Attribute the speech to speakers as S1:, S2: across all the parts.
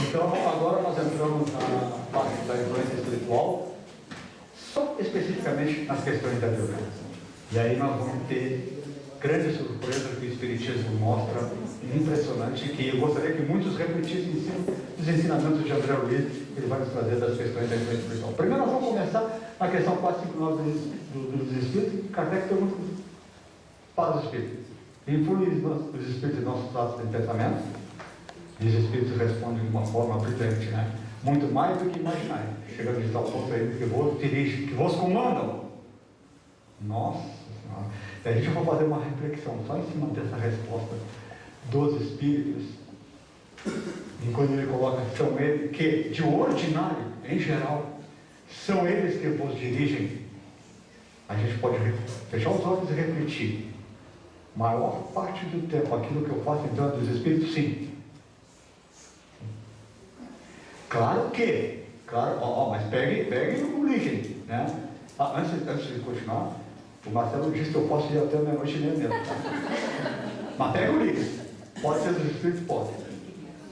S1: Então, agora nós entramos na parte da influência espiritual, só especificamente nas questões da violência. E aí nós vamos ter grande surpresa que o Espiritismo mostra, impressionante, que eu gostaria que muitos refletissem em cima dos ensinamentos de André Luiz, que ele vai nos trazer das questões da influência espiritual. Primeiro nós vamos começar na questão 459 dos Espíritos. Kardec pergunta para os Espíritos: influem os Espíritos em nossos atos de pensamento? E os Espíritos respondem de uma forma brilhante, né? Muito mais do que imaginar. Chega a dizer ao ponto aí que vos dirigem, que vos comandam. Nossa Senhora. E a gente vai fazer uma reflexão só em cima dessa resposta dos Espíritos. E quando ele coloca, são eles que, de ordinário, em geral, são eles que vos dirigem. A gente pode fechar os olhos e refletir. Maior parte do tempo, aquilo que eu faço em torno dos Espíritos, sim. Claro, mas pegue o link, né? Antes de continuar, o Marcelo disse que eu posso ir até meia-noite e meia mesmo, tá? Mas pega o link. Pode ser dos Espíritos, pode.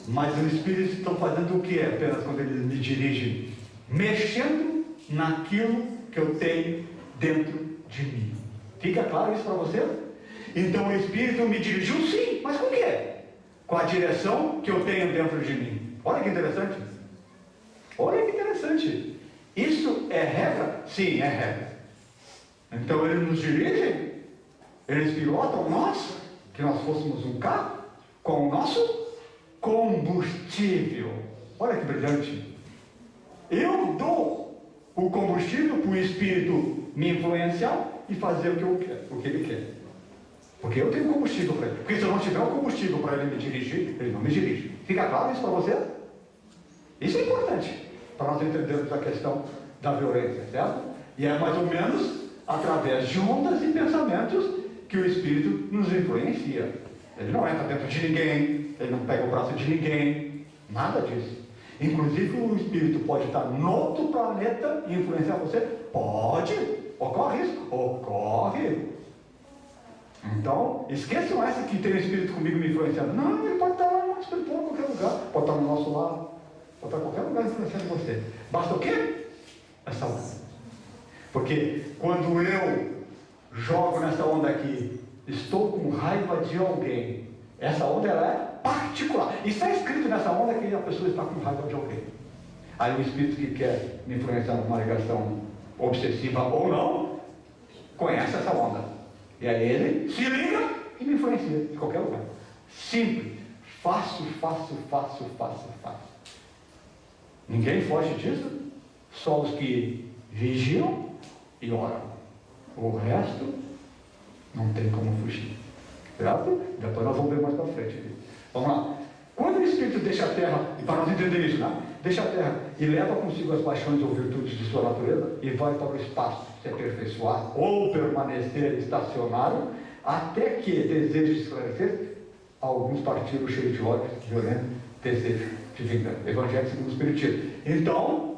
S1: Mas os Espíritos estão fazendo o que é apenas quando eles me dirigem? Mexendo naquilo que eu tenho dentro de mim. Fica claro isso para você? Então o Espírito me dirigiu, sim, mas com o quê? Com a direção que eu tenho dentro de mim. Olha que interessante. Olha que interessante. Isso é regra? Sim, é regra. Então eles nos dirigem, eles pilotam nós, que nós fôssemos um carro, com o nosso combustível. Olha que brilhante. Eu dou o combustível para o Espírito me influenciar e fazer o que eu quero, o que ele quer. Porque eu tenho combustível para ele. Porque se eu não tiver o combustível para ele me dirigir, ele não me dirige. Fica claro isso para você? Isso é importante para nós entendermos a questão da violência, certo? E é mais ou menos através de ondas e pensamentos que o Espírito nos influencia. Ele não entra dentro de ninguém, ele não pega o braço de ninguém, nada disso. Inclusive o Espírito pode estar no outro planeta e influenciar você? Pode. Ocorre isso? Ocorre. Então, esqueçam essa que tem o Espírito comigo me influenciando. Não, ele pode estar lá no espiritual em qualquer lugar, pode estar no nosso lado, pode estar em qualquer lugar influenciando você. Basta o quê? Essa onda. Porque quando eu jogo nessa onda aqui, estou com raiva de alguém, essa onda ela é particular. E está escrito nessa onda que a pessoa está com raiva de alguém. Aí o Espírito que quer me influenciar numa ligação obsessiva ou não, conhece essa onda. E aí ele se liga e me influencia de qualquer lugar. Simples. Fácil. Ninguém foge disso. Só os que vigiam e oram. O resto não tem como fugir. Certo? Depois nós vamos ver mais para frente. Vamos lá. Quando o Espírito deixa a Terra, e para nós entender isso, né? Deixa a Terra e leva consigo as paixões ou virtudes de sua natureza e vai para o espaço se aperfeiçoar ou permanecer estacionário até que deseje esclarecer, alguns partiram cheios de ódio, violento, desejo de vingança. Evangelho segundo o Espiritismo. Então,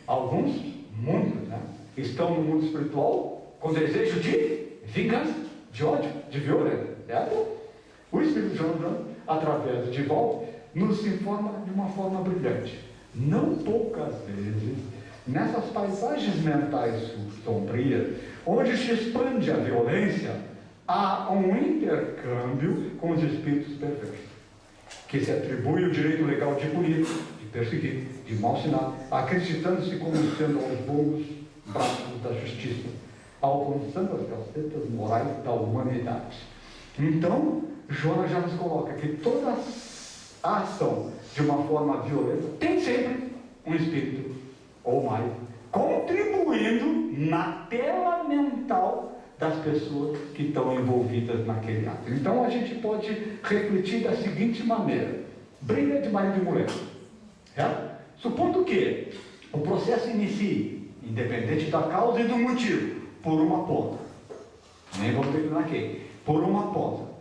S1: alguns, muitos, né, estão no mundo espiritual com desejo de vingança, de ódio, de violência. Certo? O Espírito João, através de Divaldo, nos informa de uma forma brilhante. Não poucas vezes, nessas paisagens mentais sombrias, onde se expande a violência, há um intercâmbio com os espíritos perfeitos, que se atribui o direito legal de punir, de perseguir, de malsinar, acreditando-se como sendo aos bons braços da justiça, alcançando as gacetas morais da humanidade. Então, Jonas já nos coloca que toda a ação de uma forma violenta tem sempre um espírito ou mais contribuindo na tela mental das pessoas que estão envolvidas naquele ato. Então a gente pode refletir da seguinte maneira: briga de marido e mulher, certo? Supondo que o processo inicie, independente da causa e do motivo, por uma ponta, nem vamos terminar aqui, por uma ponta.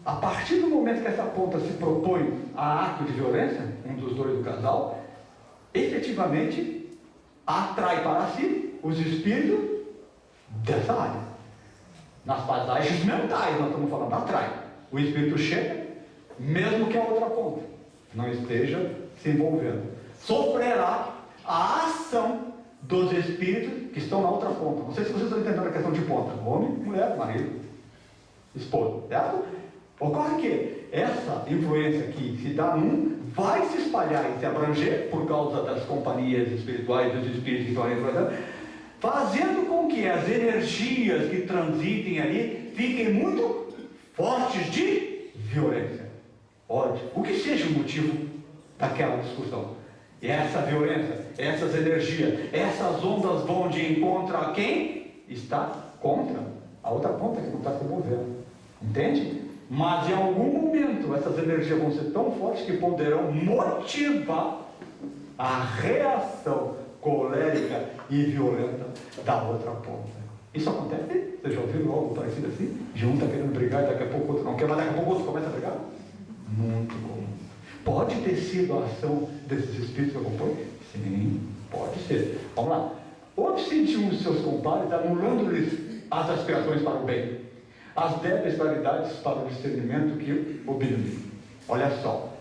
S1: A partir do momento que essa ponta se propõe a ato de violência, um dos dois do casal, efetivamente atrai para si os espíritos dessa área. Nas paisagens mentais nós estamos falando, atrai. O espírito chega, mesmo que a outra ponta. não esteja se envolvendo, sofrerá a ação dos espíritos que estão na outra ponta. Não sei se vocês estão entendendo a questão de ponta. Homem, mulher, marido, esposa, certo? Ocorre que essa influência que se dá num vai se espalhar e se abranger por causa das companhias espirituais, dos espíritos que estão aí, fazendo com que as energias que transitem ali fiquem muito fortes de violência, ódio, o que seja o motivo daquela discussão. E essa violência, essas energias, essas ondas vão de encontro a quem está contra a outra ponta que não está se movendo. Entende? Mas em algum momento essas energias vão ser tão fortes que poderão motivar a reação colérica e violenta da outra ponta. Isso acontece? Vocês já ouviram algo parecido assim? De um está querendo brigar e daqui a pouco o outro não quer, mas daqui a pouco o outro começa a brigar? Muito comum. Pode ter sido a ação desses espíritos que acompanham? Sim, pode ser. Vamos lá. Obsente um de seus compadres, anulando-lhes as aspirações para o bem, as débeis qualidades para o discernimento que obedecem. Olha só.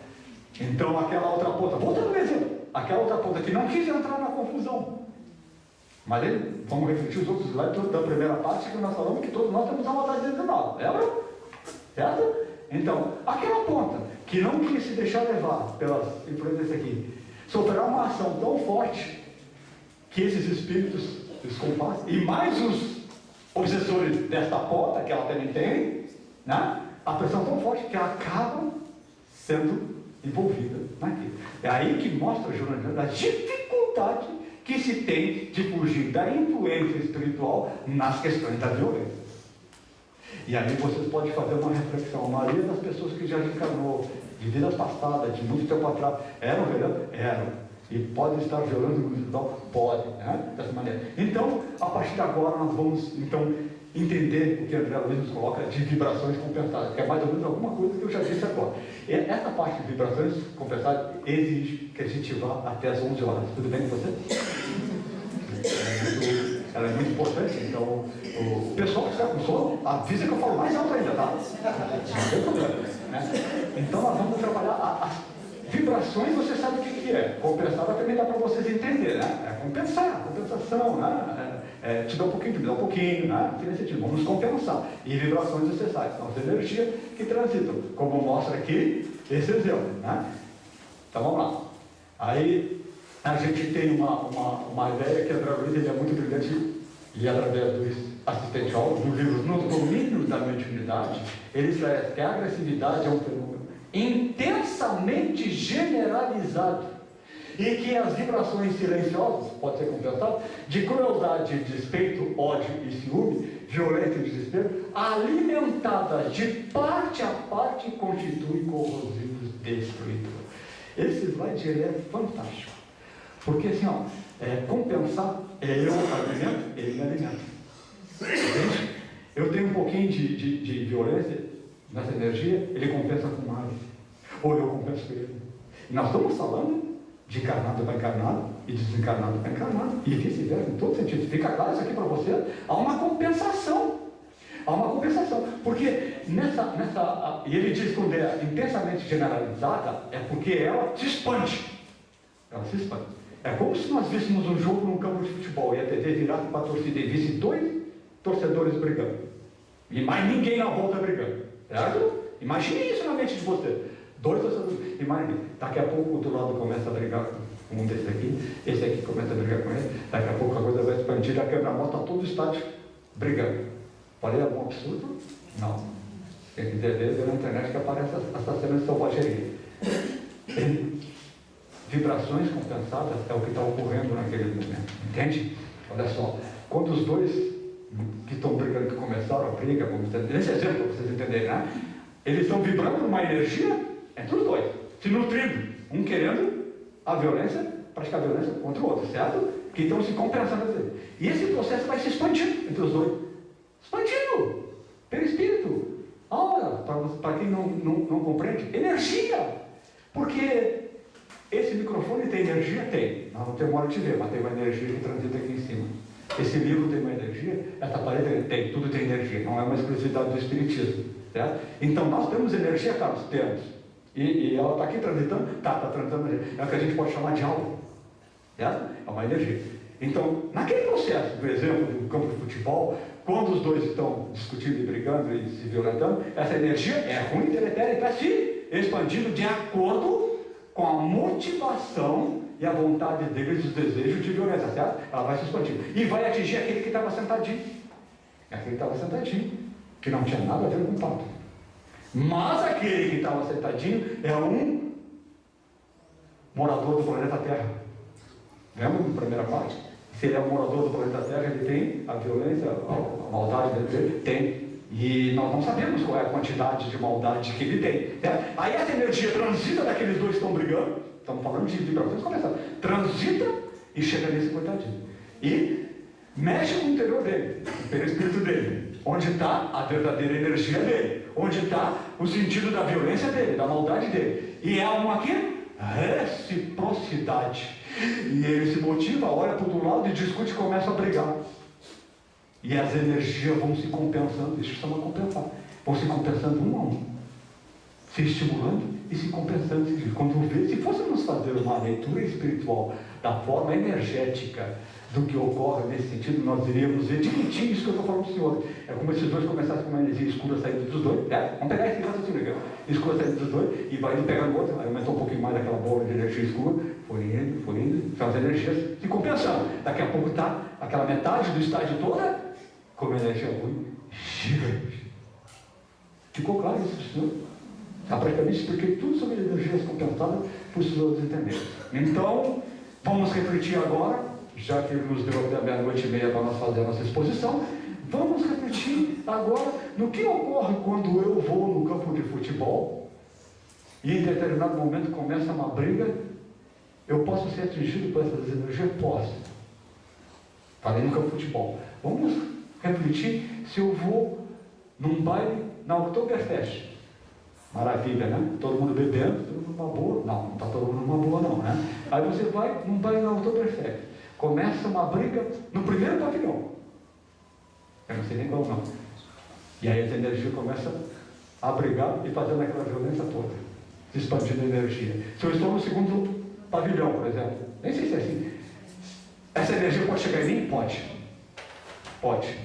S1: Então aquela outra ponta, voltando ao exemplo, aquela outra ponta que não quis entrar na confusão. Mas ele, vamos refletir os outros slides da primeira parte que nós falamos que todos nós temos a vontade de mal. Lembra? Certo? Então, aquela ponta que não quis se deixar levar pelas influências aqui, sofrerá uma ação tão forte que esses espíritos, os compassos, e mais os obsessores desta ponta, que ela também tem, né? A pressão tão forte que ela acaba sendo envolvida naquilo. É aí que mostra, Joana, a dificuldade que se tem de fugir da influência espiritual nas questões da violência. E aí vocês podem fazer uma reflexão. A maioria das pessoas que já encarnou, de vidas passadas, de muito tempo atrás, eram violentes? Eram. E podem estar violando no espiritual? Pode, né? Dessa maneira. Então, a partir de agora, nós vamos, então, entender o que André Luiz nos coloca de vibrações compensadas, que é mais ou menos alguma coisa que eu já disse agora. E essa parte de vibrações compensadas exige que a gente vá até as 11 horas. Tudo bem com você? Ela é muito importante, então o pessoal que está com sono, avisa que eu falo mais alto ainda, tá? Não tem problema, né? Então nós vamos trabalhar as vibrações, você sabe o que é. Compensada também dá para vocês entenderem, né? É compensar, compensação, né? Te dá um pouquinho, me dá um pouquinho, né? Nesse sentido, vamos compensar. E vibrações necessárias, são as energias que transitam, como mostra aqui esse exemplo, né? Então vamos lá. Aí a gente tem uma ideia que André Luiz ele é muito brilhante e através do assistente ao no livro Nos Domínios da Mediunidade, ele esclarece que a agressividade é um fenômeno intensamente generalizado e que as vibrações silenciosas, pode ser compensado, de crueldade, despeito, ódio e ciúme, violência e desespero, alimentadas de parte a parte, constituem corrosivos destruidores. Esse slide ele é fantástico. Porque assim, ó, compensar, eu alimento, ele me alimenta. Entende? Eu tenho um pouquinho de violência nessa energia, ele compensa com mais. Ou eu compenso com ele. E nós estamos falando de encarnado para encarnado e desencarnado para encarnado. E vice-versa, em todo sentido. Fica claro isso aqui para você? Há uma compensação. Há uma compensação. Porque e ele diz que quando é intensamente generalizada, é porque ela se expande. Ela se expande. É como se nós víssemos um jogo num campo de futebol e a TV virasse para a torcida e visse 2 torcedores brigando. E mais ninguém na volta brigando. Certo? Imagine isso na mente de você. 2 torcedores. Imagine. Daqui a pouco o outro lado começa a brigar com um desse aqui. Esse aqui começa a brigar com ele. Daqui a pouco a coisa vai expandir. A câmera mostra todo o estádio brigando. Falei algum absurdo? Não. Tem que ver na internet que aparece essas cenas de selvageria. Vibrações compensadas é o que está ocorrendo naquele momento. Entende? Olha só. Quando os dois que estão brigando, que começaram a briga, nesse exemplo para vocês entenderem, né? Eles estão vibrando numa energia entre os dois, se nutrindo, um querendo a violência, praticar a violência contra o outro, certo? Que estão se compensando. E esse processo vai se expandindo entre os dois. Expandindo pelo espírito. Ora, para quem não compreende, energia. Porque esse microfone tem energia? Tem. Nós não temos hora de ver, mas tem uma energia que transita aqui em cima. Esse livro tem uma energia, essa parede tem, tudo tem energia, não é uma exclusividade do espiritismo. Certo? Então nós temos energia, Carlos? Temos. E ela está aqui transitando? Está transitando. É o que a gente pode chamar de algo. Certo? É uma energia. Então, naquele processo, do exemplo do campo de futebol, quando os dois estão discutindo e brigando e se violentando, essa energia é ruim, deletéria e está se expandindo de acordo com a motivação e a vontade deles, os desejos de violência, certo? Ela vai se expandindo. E vai atingir aquele que estava sentadinho. Aquele que estava sentadinho, que não tinha nada a ver com o papo. Mas aquele que estava sentadinho é um morador do planeta Terra. Lembra da primeira parte? Se ele é um morador do planeta Terra, ele tem a violência, a maldade dele, tem. E nós não sabemos qual é a quantidade de maldade que ele tem. Certo? Aí essa energia transita daqueles dois que estão brigando, estamos falando de vibrações começadas, transita e chega nesse coitadinho. E mexe com o interior dele, o perispírito dele, onde está a verdadeira energia dele, onde está o sentido da violência dele, da maldade dele. E é uma aqui? Reciprocidade. E ele se motiva, olha para o outro lado e discute e começa a brigar. E as energias vão se compensando, isso chama compensar. Vão se compensando um a um, se estimulando e se compensando. Quando vê, se fôssemos fazer uma leitura espiritual da forma energética do que ocorre nesse sentido, nós iríamos ver direitinho isso que eu estou falando para o senhor. É como se os dois começassem com uma energia escura saindo dos dois. Vamos pegar esse raciocínio aqui, escura saindo dos dois, e vai indo pegando o outro, aí aumentou um pouquinho mais aquela bola de energia escura, foi indo, são as energias se compensando. Daqui a pouco está aquela metade do estágio toda com uma energia ruim, gigante. Ficou claro isso, senhor? Praticamente expliquei tudo sobre energias compensadas para os senhores entenderem. Então, vamos refletir agora, já que ele nos deu até meia-noite e meia para nós fazer a nossa exposição, vamos refletir agora no que ocorre quando eu vou no campo de futebol e em determinado momento começa uma briga. Eu posso ser atingido por essas energias? Posso. Falei no campo de futebol. Vamos refletir se eu vou num baile na Oktoberfest. Maravilha, né? Todo mundo bebendo, todo mundo numa boa. Não está todo mundo numa boa não, né? Aí você vai num baile na Oktoberfest. Começa uma briga no primeiro pavilhão. Eu não sei nem qual não. E aí essa energia começa a brigar e fazendo aquela violência toda. Se expandindo a energia. Se eu estou no segundo pavilhão, por exemplo, nem sei se é assim. Essa energia pode chegar em mim? Pode. Pode.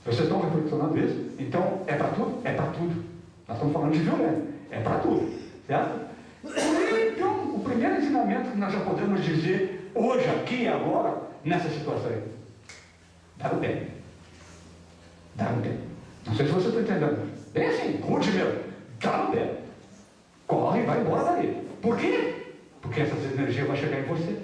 S1: Vocês estão reflexionando isso? Então, é para tudo? É para tudo. Nós estamos falando de violência. É para tudo. Certo? Então, o primeiro ensinamento que nós já podemos dizer hoje, aqui e agora, nessa situação aí. Dá no pé. Dá no pé. Não sei se você está entendendo. Bem assim, rude mesmo. Dá no pé. Corre e vai embora dali. Por quê? Porque essas energias vão chegar em você.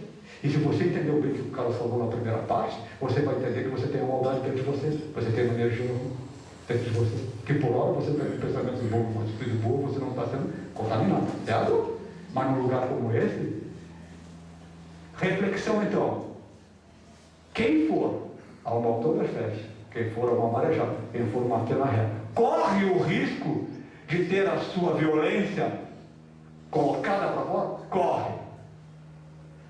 S1: E se você entendeu bem o que o Carlos falou na primeira parte, você vai entender que você tem uma maldade dentro de você. Você tem uma energia dentro de você. Que por hora você tem pensamentos bons, uma atitude boa, você não está sendo contaminado. Certo? Mas num lugar como esse, reflexão então. Quem for a uma Oktoberfest, quem for a uma marejada, quem for uma pena reta, corre o risco de ter a sua violência colocada para fora? Corre.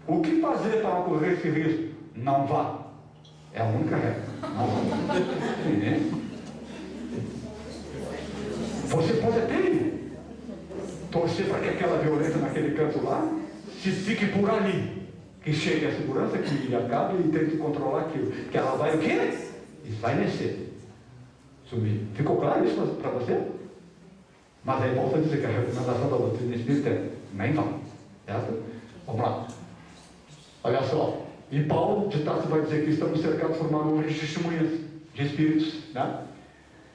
S1: O que fazer para correr esse risco? Não vá. É a única regra. Não vá. Você pode até torcer para que aquela violência naquele canto lá se fique por ali. Que chegue a segurança, que acabe e tente controlar aquilo. Que ela vai o quê? Esvaecer. Sumir. Ficou claro isso para você? Mas aí volta a dizer que a recomendação da doutrina espírita é nem vá. Certo? Vamos lá. Olha só. E Paulo de Tarso vai dizer que estamos cercados por uma nuvem de testemunhas, de espíritos, né?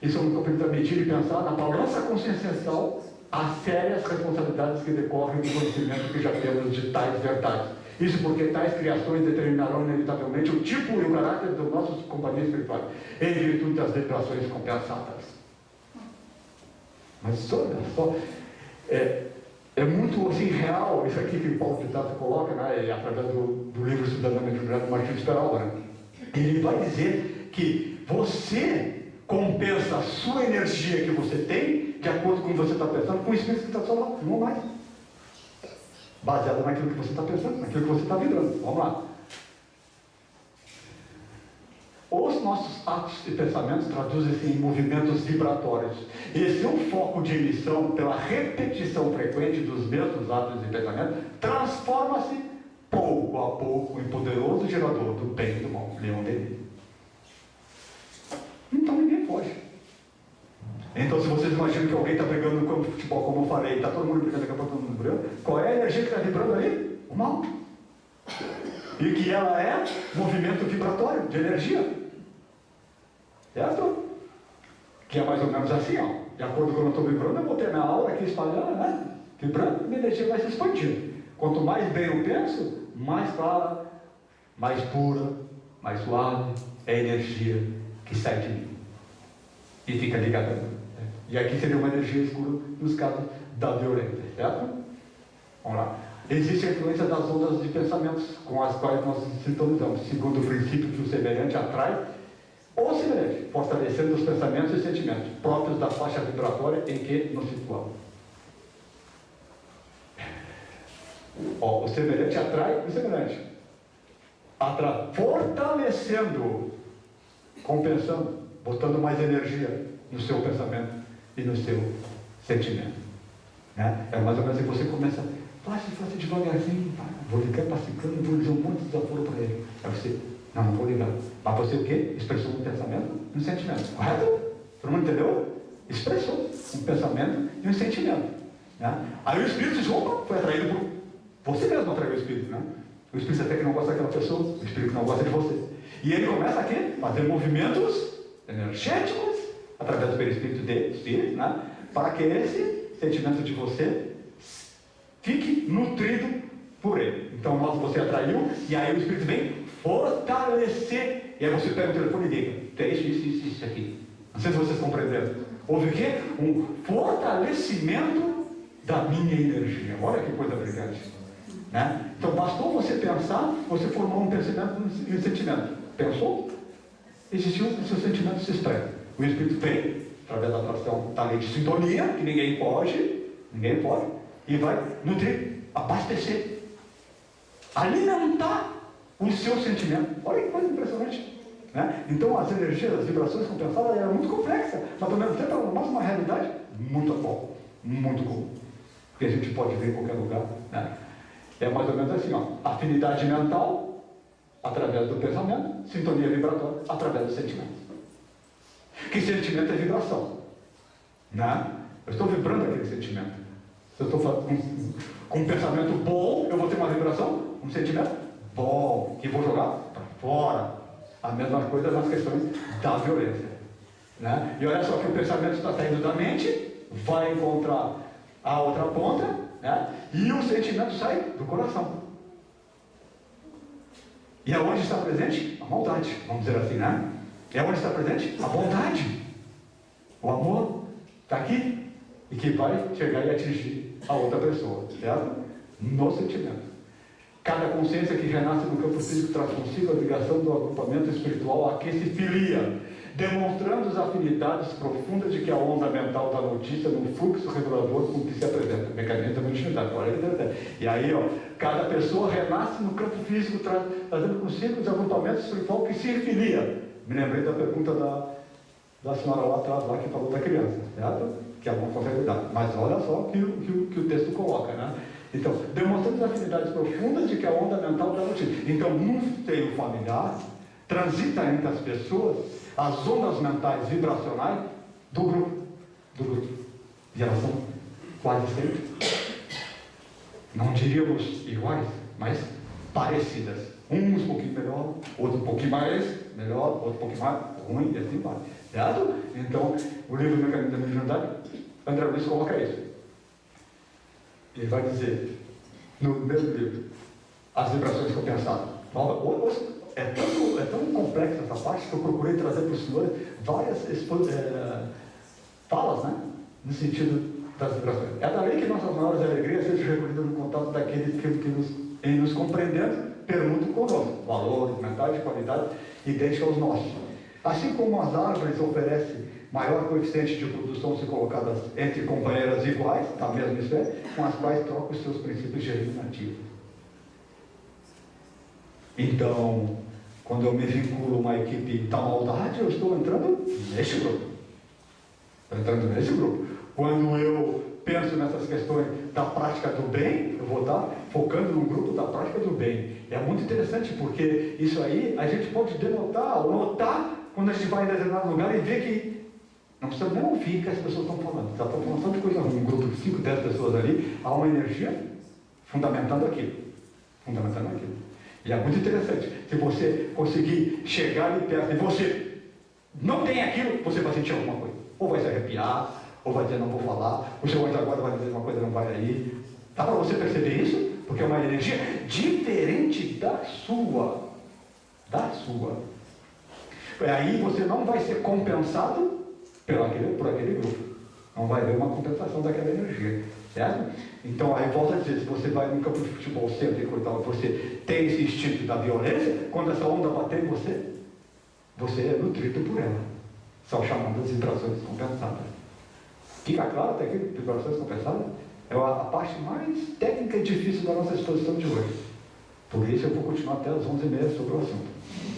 S1: Isso é um capítulo da medida e pensar na balança consciencial as sérias responsabilidades que decorrem do conhecimento que já temos de tais verdades. Isso porque tais criações determinarão inevitavelmente o tipo e o caráter dos nossos companheiros espirituais, em virtude das vibrações compensadas. Mas olha só, é muito assim real isso aqui que Paulo de Tarso coloca, né, através do livro Estudando a Mediunidade do Martinho de Peralta, né? Ele vai dizer que você compensa a sua energia que você tem, de acordo com o que você está pensando, com o espírito que está do seu lado, não mais. Baseado naquilo que você está pensando, naquilo que você está vibrando. Vamos lá. Os os nossos atos e pensamentos traduzem-se em movimentos vibratórios. E se um foco de emissão, pela repetição frequente dos mesmos atos e pensamentos, transforma-se pouco a pouco em poderoso gerador do bem e do mal. Leon Denis. Então ninguém foge. Então, se vocês imaginam que alguém está brigando no campo de futebol, como eu falei, está todo mundo brigando, daqui a pouco todo mundo brigando, qual é a energia que está vibrando ali? O mal. E que ela é movimento vibratório de energia. Certo? Que é mais ou menos assim, ó. De acordo com o que eu estou vibrando, eu vou ter minha aura aqui espalhando, né? Vibrando, minha energia vai se expandindo. Quanto mais bem eu penso, mais clara, mais pura, mais suave é a energia que sai de mim. E fica ligada. E aqui seria uma energia escura nos casos da violência, certo? Vamos lá. Existe a influência das ondas de pensamentos com as quais nós nos sintonizamos, segundo o princípio que o semelhante atrai ou semelhante, fortalecendo os pensamentos e sentimentos próprios da faixa vibratória em que nos situamos. O semelhante atrai o semelhante. Fortalecendo, compensando, botando mais energia no seu pensamento e no seu sentimento. Né? É mais ou menos assim que você começa, faça devagarzinho, vou ligar para Ciclano, vou dizer um monte de desaforo para ele. Aí você, não vou ligar. Mas você o quê? Expressou um pensamento e um sentimento. Correto? Todo mundo entendeu? Expressou um pensamento e um sentimento. Né? Aí o espírito diz, opa, foi atraído por você mesmo, atraiu o espírito. Né? O espírito até que não gosta daquela pessoa, o espírito não gosta de você. E ele começa aqui a fazer movimentos energéticos através do perispírito de espírito, né? Para que esse sentimento de você fique nutrido por ele. Então você atraiu, e aí o espírito vem fortalecer. E aí você pega o telefone e liga. É isso aqui. Não sei se vocês compreenderam. Houve o quê? Um fortalecimento da minha energia. Olha que coisa brilhante. Né? Então bastou você pensar, você formou um pensamento e um sentimento. Pensou? Existiu, o seu sentimento se expressa. O espírito vem, através da atração da lei de sintonia, que ninguém pode, e vai nutrir, abastecer, alimentar o seu sentimento. Olha que coisa impressionante. Né? Então as energias, as vibrações compensadas eram muito complexas, mas ao mesmo tempo ela mostra uma realidade muito atual, muito comum, que a gente pode ver em qualquer lugar. Né? É mais ou menos assim, ó, afinidade mental através do pensamento, sintonia vibratória através do sentimento. Que sentimento é vibração, né? Eu estou vibrando aquele sentimento. Se eu estou com um pensamento bom, eu vou ter uma vibração, um sentimento bom, que vou jogar para fora. A mesma coisa nas questões da violência, né? E olha só que o pensamento está saindo da mente, vai encontrar a outra ponta, né? E o sentimento sai do coração. E aonde está presente? A maldade, vamos dizer assim, né? E aonde está presente? A bondade. O amor está aqui e que vai chegar e atingir a outra pessoa, certo? No sentimento. Cada consciência que renasce no campo físico traz consigo a ligação do agrupamento espiritual a que se filia, demonstrando as afinidades profundas de que a onda mental da notícia no fluxo regulador com que se apresenta. Mecanismo da continuidade. Olha que interessante. E aí, ó, cada pessoa renasce no campo físico trazendo consigo os agrupamentos espirituais que se filia. Me lembrei da pergunta da senhora lá atrás, lá que falou da criança, certo? Que é uma consequência. Mas olha só que o texto coloca, né? Então, demonstrando as afinidades profundas de que a onda mental da notícia. Então, no seio familiar, transita entre as pessoas as ondas mentais vibracionais do grupo. E elas são quase sempre, não diríamos iguais, mas parecidas. Uns um pouquinho melhor, outros um pouquinho mais melhor, outro um pouquinho mais ruim, e assim vai. Certo? Então, o livro Mecanismo da Mediunidade, André Luiz coloca isso. Ele vai dizer, no mesmo livro, as vibrações compensadas. É tão complexa essa parte que eu procurei trazer para os senhores várias falas, né? No sentido das vibrações. É daí que nossas maiores alegrias sejam recolhidas no contato daqueles que nos compreendendo, perguntam conosco valores mentais de qualidade idênticos aos nossos. Assim como as árvores oferecem maior coeficiente de produção se colocadas entre companheiras iguais, da mesma espécie, com as quais trocam os seus princípios germinativos. Então, Quando eu me vinculo a uma equipe da maldade, eu estou entrando neste grupo. Quando eu penso nessas questões da prática do bem, eu vou estar focando no grupo da prática do bem. É muito interessante, porque isso aí a gente pode denotar ou notar quando a gente vai em determinado lugar e ver que não precisa nem ouvir o que as pessoas estão falando. Elas estão falando só de coisa ruim. Um grupo de 5, 10 pessoas ali, há uma energia fundamentando aquilo. E é muito interessante. Se você conseguir chegar ali perto e você não tem aquilo, você vai sentir alguma coisa. Ou vai se arrepiar, ou vai dizer não vou falar, o seu anjo agora vai dizer uma coisa não vai aí. Dá para você perceber isso? Porque é uma energia diferente da sua. Aí você não vai ser compensado por aquele grupo. Não vai haver uma compensação daquela energia. Certo? Então, aí volta a dizer, se você vai no campo de futebol sempre e você tem esse instinto da violência, quando essa onda bater em você, você é nutrido por ela. São chamadas vibrações compensadas. Fica claro até aqui, vibrações compensadas? É a parte mais técnica e difícil da nossa exposição de hoje. Por isso eu vou continuar até as 11h30 sobre o assunto.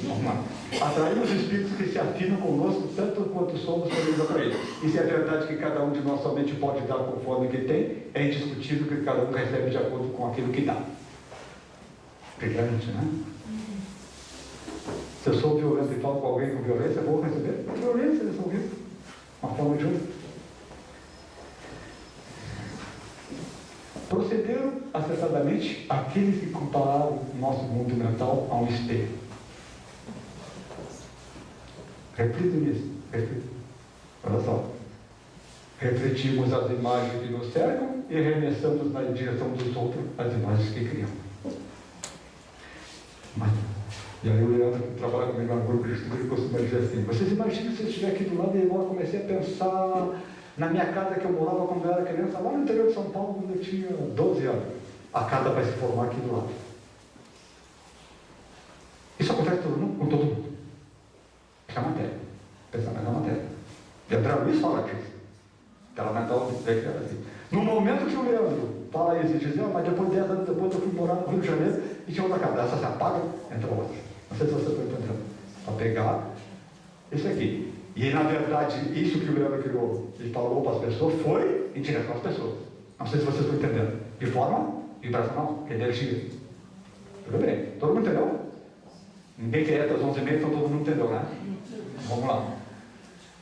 S1: Vamos lá. Atrair os espíritos que se afinam conosco, tanto quanto somos eles atraídos. E se é verdade que cada um de nós somente pode dar conforme que tem, é indiscutível que cada um recebe de acordo com aquilo que dá. Que grande, né? Se eu sou violento e falo com alguém com violência, eu vou receber violência nessa vida. Uma forma de uso. Procederam acertadamente aqueles que compararam o nosso mundo mental a um espelho. Reflito nisso. Olha só. Refletimos as imagens que nos cercam e remessamos na direção dos outros as imagens que criamos. E aí o Leandro, que trabalha comigo no grupo de estudo, ele costuma dizer assim: vocês imaginam se eu estiver aqui do lado e eu comecei a pensar na minha casa que eu morava quando eu era criança, lá no interior de São Paulo, quando eu tinha 12 anos. A casa vai se formar aqui do lado. Isso acontece com todo mundo. Isso é matéria. Pensamento é matéria. E André Luiz fala disso. Ela mental assim. No momento que o Leandro fala isso e diz, mas depois de 10 anos depois eu fui morar no Rio de Janeiro e tinha outra casa. Essa se apaga, entra outra. Não sei se você está entendendo. Para pegar isso aqui. E na verdade, isso que o Leandro criou e falou para as pessoas foi em direção às pessoas. Não sei se vocês estão entendendo. De forma vibracional, energia. Tudo bem? Todo mundo entendeu? Ninguém quer até as 11h30, então todo mundo entendeu, né? Vamos lá.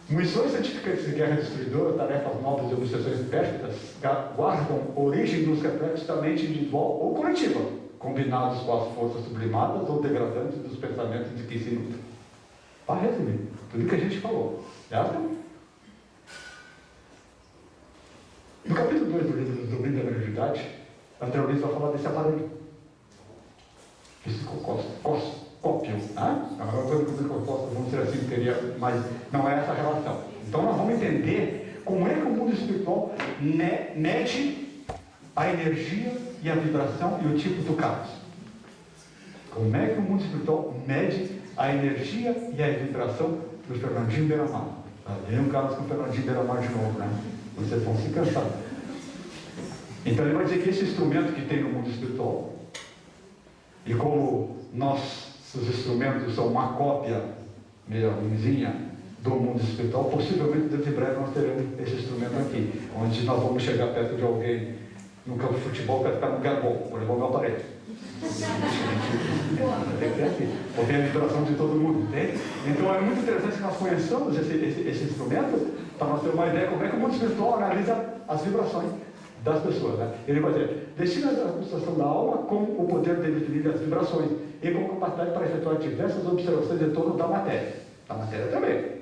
S1: Missões certificantes de guerra destruidora, tarefas novas e obsessões pérfidas guardam origem nos reflexos da mente individual ou coletiva, combinados com as forças sublimadas ou degradantes dos pensamentos de que se nutrem. Para resumir, tudo que a gente falou. Certo? No capítulo 2 do livro do Domínio da Mediunidade, André Luiz vai falar desse aparelho. Psicoscópio, né? É uma coisa que vamos dizer assim, teria, mas não é essa relação. Então nós vamos entender como é que o mundo espiritual mede a energia e a vibração e o tipo do caos. Como é que o mundo espiritual mede a energia e a vibração do Fernandinho Beiramar? Vem um caso com o Fernandinho Beiramar de novo, né? Vocês vão se cansar. Então ele vai dizer que esse instrumento que tem no mundo espiritual, e como nossos instrumentos são uma cópia meio ruimzinha do mundo espiritual, possivelmente dentro de breve nós teremos esse instrumento aqui, onde nós vamos chegar perto de alguém no campo de futebol para ficar num lugar bom, vou levar o meu aparelho. Tem que ter aqui, porque é a vibração de todo mundo, entende? Então é muito interessante que nós conheçamos esse instrumento para nós termos uma ideia como é que o mundo espiritual analisa as vibrações das pessoas, né? Ele vai dizer, destina a administração da alma com o poder de definir as vibrações e com capacidade para efetuar diversas observações em torno da matéria também.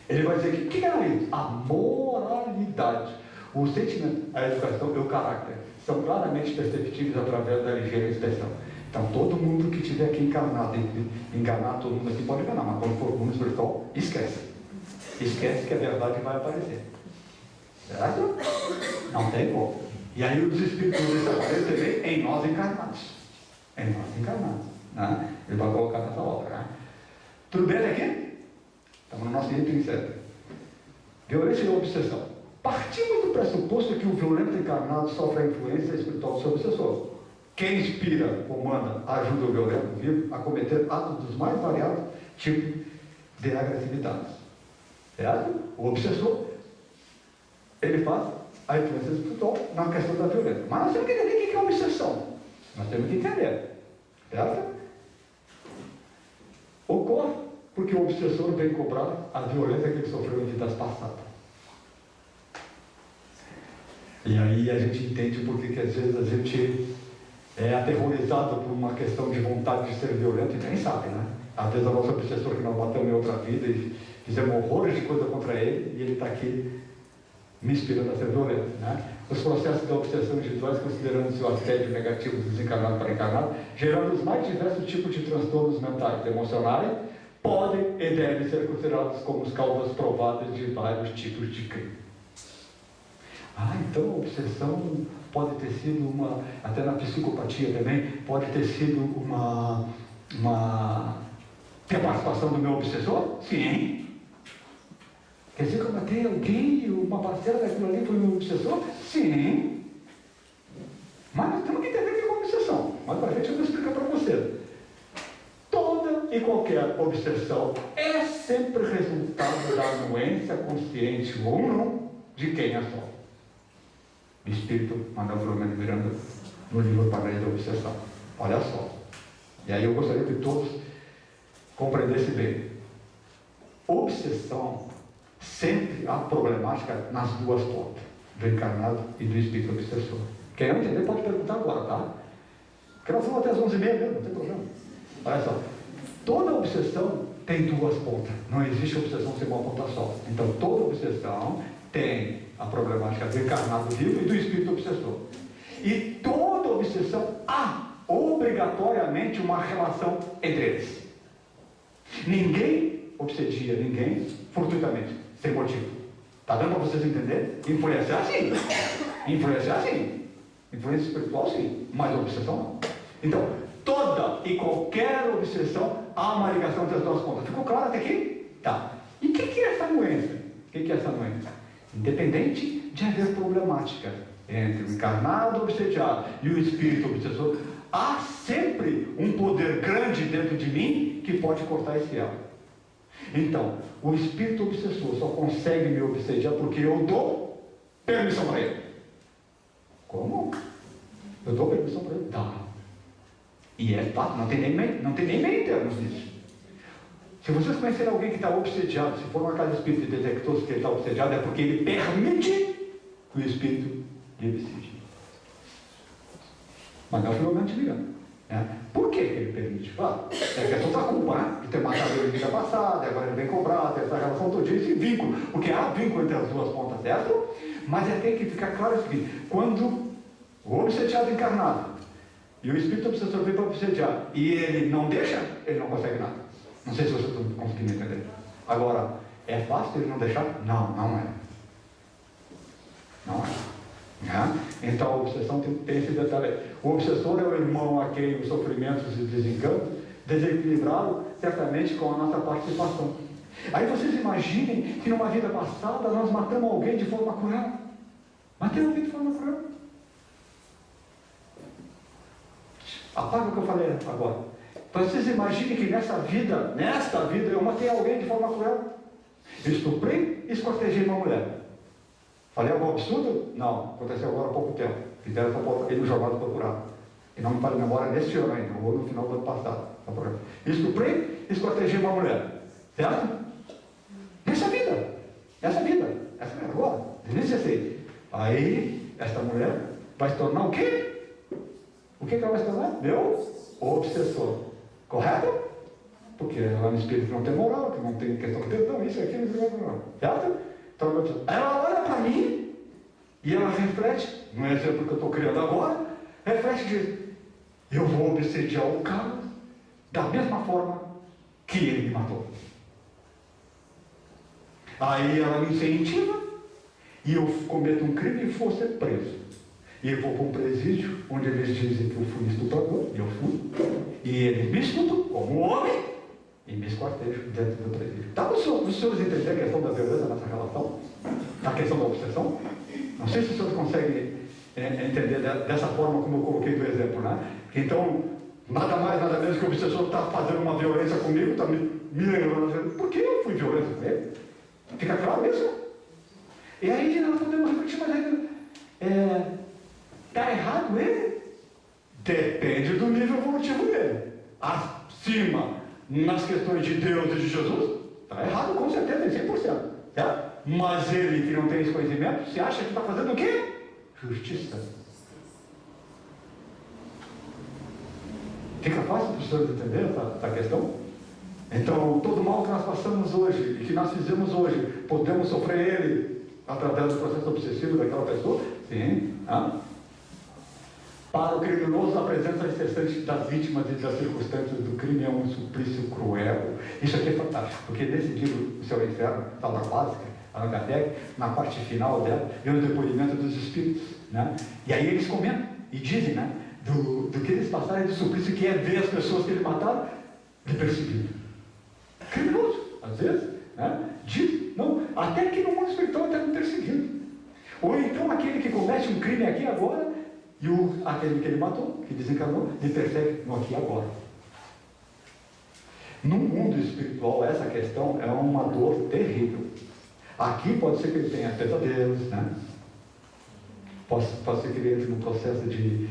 S1: Ele vai dizer que é isso? A moralidade, o sentimento, a educação e o caráter são claramente perceptíveis através da ligeira expressão. Então todo mundo que estiver aqui encarnado, enganar todo mundo aqui pode enganar, mas quando for o mundo espiritual, esquece que a verdade vai aparecer. Certo? Não tem como. E aí os espíritos desse aparelho também em nós encarnados. Né? Ele vai colocar nessa obra. Né? Tudo bem até aqui? Estamos no nosso item 7. Violência e obsessão. Partimos do pressuposto que o violento encarnado sofre a influência espiritual do seu obsessor, Quem inspira, comanda, ajuda o violento vivo a cometer atos dos mais variados tipos de agressividade. Certo? O obsessor, ele faz a influência espiritual na questão da violência. Mas nós temos que entender o que é obsessão. Nós temos que entender. Certo? Ocorre porque o obsessor vem cobrar a violência que ele sofreu em vidas passadas. E aí a gente entende porque que às vezes a gente é aterrorizado por uma questão de vontade de ser violento e nem sabe, né? Às vezes o nosso obsessor que nós batemos em outra vida e fizemos horrores de coisa contra ele e ele está aqui me inspirando a ser violento, né? Os processos da obsessão individuais, considerando seu assédio negativo desencarnado para encarnado, gerando os mais diversos tipos de transtornos mentais e emocionais, podem e devem ser considerados como as causas provadas de vários tipos de crime. Então a obsessão pode ter sido até na psicopatia também, pode ter sido tem a participação do meu obsessor? Sim. Quer dizer que eu matei alguém e uma parcela daquilo ali foi o meu obsessor? Sim. Mas nós temos que entender o que é uma obsessão. Mais para frente eu vou explicar para você. Toda e qualquer obsessão é sempre resultado da anuência consciente ou não de quem a sofre. O Espírito Manuel Filomeno Miranda no livro Paralelo da Obsessão. Olha só. E aí eu gostaria que todos compreendessem bem. Obsessão, sempre há problemática nas duas pontas, do encarnado e do espírito obsessor. Quem não entender pode perguntar agora, tá? Porque nós vamos até as 11h30 mesmo, não tem problema. Olha só. Toda obsessão tem duas pontas. Não existe obsessão sem uma ponta só. Então toda obsessão tem a problemática do encarnado vivo e do espírito obsessor. E toda obsessão há obrigatoriamente uma relação entre eles. Ninguém obsedia ninguém fortuitamente, sem motivo. Está dando para vocês entenderem? Influência assim. Influência assim. Influência espiritual sim, mas obsessão não. Então, toda e qualquer obsessão há uma ligação entre as duas pontas. Ficou claro até aqui? Tá. E o que é essa anuência? O que é essa anuência? Independente de haver problemática entre o encarnado obsediado e o espírito obsessor, há sempre um poder grande dentro de mim que pode cortar esse elo. Então, o espírito obsessor só consegue me obsediar porque eu dou permissão para ele. Como? Eu dou permissão para ele? Dá. E é fato, não tem nem meio termos nisso. Se vocês conhecerem alguém que está obsediado, se for uma casa espírita e detectou que ele está obsediado, é porque ele permite que o espírito lhe obsedie. Mas não pelo menos ligando. Por que ele permite? Claro, é questão da culpa, né? De ter matado ele na vida passada, agora ele vem cobrar, ter essa relação todo dia, esse vínculo. Porque há vínculo entre as duas pontas, certo? Mas tem que ficar claro o seguinte: quando o obsediado encarnado e o espírito obsessor vem para obsediar e ele não deixa, ele não consegue nada. Não sei se vocês estão conseguindo entender. Agora, é fácil ele não deixar? Não, não é. Não é. Então a obsessão tem esse detalhe. O obsessor é o irmão a quem os sofrimentos e desencantos desequilibraram certamente com a nossa participação. Aí vocês imaginem que numa vida passada nós matamos alguém de forma cruel. Matamos alguém de forma cruel. Apaga o que eu falei agora. Vocês imaginem que nesta vida eu matei alguém de forma cruel. Estuprei e escortejei uma mulher. Falei algo absurdo? Não, aconteceu agora há pouco tempo. Fizeram essa porta aí no jornal do procurado. E não me fale memória neste ano ainda, ou no final do ano passado. Estuprei e escortejei uma mulher. Certo? Nessa vida. Essa vida agora, 2016. Aí, esta mulher vai se tornar o quê? O que ela vai se tornar? Meu obsessor. Correto? Porque lá no espírito não tem moral, que não tem questão de perdão, isso, aquilo, não. Certo? Então, ela olha para mim e ela reflete, no exemplo que eu estou criando agora, reflete de eu vou obsediar o Carlos da mesma forma que ele me matou. Aí ela me incentiva e eu cometo um crime e vou ser preso. E eu vou para um presídio onde eles dizem que eu fui estuprador, e eu fui. E eles me estupram como homem e me esquartejam dentro do presídio. Dá para os senhores entenderem a questão da violência nessa relação? A questão da obsessão? Não sei se os senhores conseguem entender dessa forma como eu coloquei do exemplo, né? Então, nada mais, nada menos que o obsessor está fazendo uma violência comigo, está me lembrando, por que eu fui violento com ele? Fica claro isso? E aí nós podemos refletir, mas ainda está errado ele? Depende do nível evolutivo dele. Acima, nas questões de Deus e de Jesus, está errado com certeza, em 100%. Tá? Mas ele que não tem esse conhecimento, se acha que está fazendo o quê? Justiça. Fica fácil para os senhores entender essa questão? Então, todo mal que nós passamos hoje e que nós fizemos hoje, podemos sofrer ele através do processo obsessivo daquela pessoa? Sim. Para o criminoso, a presença incessante das vítimas e das circunstâncias do crime é um suplício cruel. Isso aqui é fantástico, porque nesse livro, O Céu e o Inferno, Tabla Básica, Allan Kardec, na parte final dela, vem o depoimento dos espíritos, né? E aí eles comentam e dizem, né, do que eles passaram, do suplício que é ver as pessoas que eles mataram de perseguido. Criminoso, às vezes, né? Diz, não, até que no mundo espiritual está me perseguindo. Ou então aquele que comete um crime aqui agora, e aquele que ele matou, que desencarnou, ele persegue no aqui e agora. No mundo espiritual, essa questão é uma dor terrível. Aqui pode ser que ele tenha pesadelos, né? Pode ser que ele entre num processo de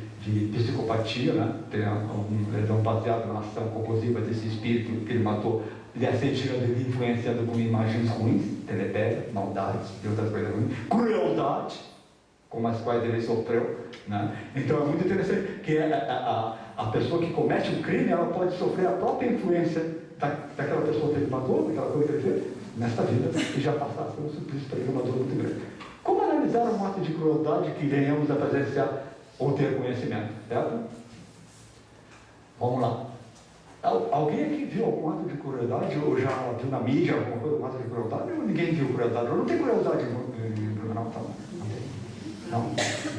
S1: psicopatia, né? Tem uma lesão baseada na ação compulsiva desse espírito que ele matou, ele assediando e influenciando com imagens ruins, teletéria, maldades e outras coisas ruins, crueldade, com as quais ele sofreu, né? Então é muito interessante que a pessoa que comete um crime, ela pode sofrer a própria influência daquela pessoa que ele matou, daquela coisa que ele fez, nesta vida, e já passar a ser um suplício para ele, uma dor muito grande. Como analisar um ato de crueldade que venhamos a presenciar ou ter conhecimento, certo? Vamos lá. Alguém aqui viu algum ato de crueldade, ou já viu na mídia alguma coisa, um ato de crueldade, ou ninguém viu crueldade? Ou não tem crueldade em Blumenau, tá? Não,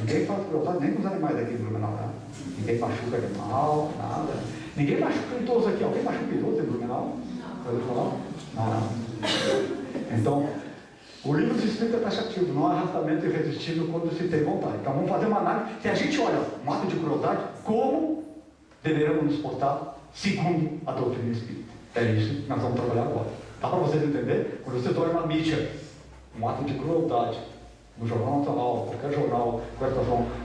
S1: ninguém faz crueldade nem com os animais aqui em Blumenau, tá? Ninguém machuca animal, nada. Ninguém machuca idoso aqui. Alguém machuca idoso em Blumenau? Pode falar? Não. Então, o livro dos Espíritos é taxativo, não há arrastamento irresistível quando se tem vontade. Então vamos fazer uma análise. Se a gente olha um ato de crueldade, como deveremos nos portar segundo a doutrina espírita? É isso que nós vamos trabalhar agora. Dá para vocês entenderem? Quando vocês olham na mídia, um ato de crueldade, no Jornal Nacional, qualquer jornal,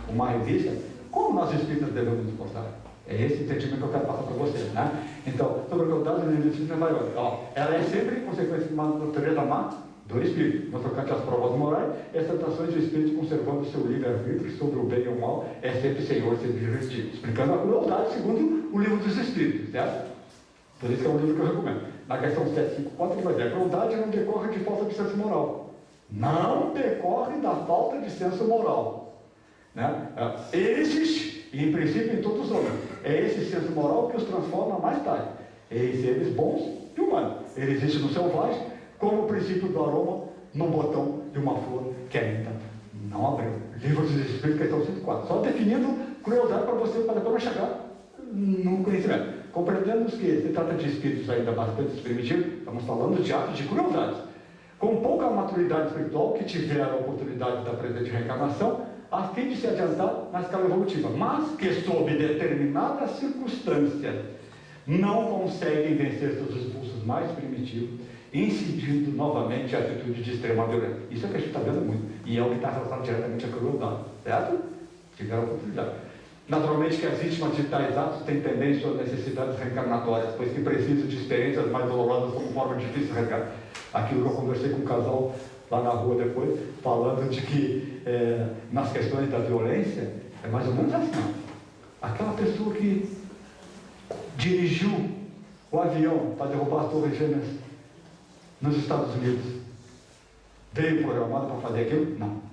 S1: uma revista, como nós espíritas devemos nos portar? É esse entendimento que eu quero passar para vocês, né? Então, sobre a crueldade, o livro espírita vai olhar. Ela é sempre consequência de uma natureza má do espírito. No tocante às provas morais, as tentações do espírito conservando o seu livre-arbítrio sobre o bem e o mal, é sempre Senhor, sempre irresistível. Explicando a crueldade segundo o livro dos Espíritos, certo? Por isso que é um livro que eu recomendo. Na questão 754, ele vai dizer: a crueldade não decorre de falta de senso moral. Não decorre da falta de senso moral. Né? Ele existe, e em princípio em todos os homens. É esse senso moral que os transforma mais tarde em seres bons e humanos. Ele existe no selvagem, como o princípio do aroma no botão de uma flor que ainda não abriu. Livro dos Espíritos, questão 104. Só definindo crueldade para você, para depois chegar no conhecimento. Compreendemos que se trata de espíritos ainda bastante primitivos, estamos falando de atos de crueldade. Com pouca maturidade espiritual, que tiveram a oportunidade da presente reencarnação, a fim de se adiantar na escala evolutiva, mas que sob determinadas circunstâncias não conseguem vencer seus impulsos mais primitivos, incidindo novamente a atitude de extrema violência. Isso é o que a gente está vendo muito, e é o que está relacionado diretamente à crueldade, certo? Tiveram a oportunidade. Naturalmente que as vítimas de tais atos têm tendência às necessidades reencarnatórias, pois que precisam de experiências mais dolorosas como forma difícil de reencarnar. Aquilo que eu conversei com um casal lá na rua depois, falando de que nas questões da violência, é mais ou menos assim. Aquela pessoa que dirigiu o avião para derrubar as Torres Gêmeas nos Estados Unidos, veio programado para fazer aquilo? Não.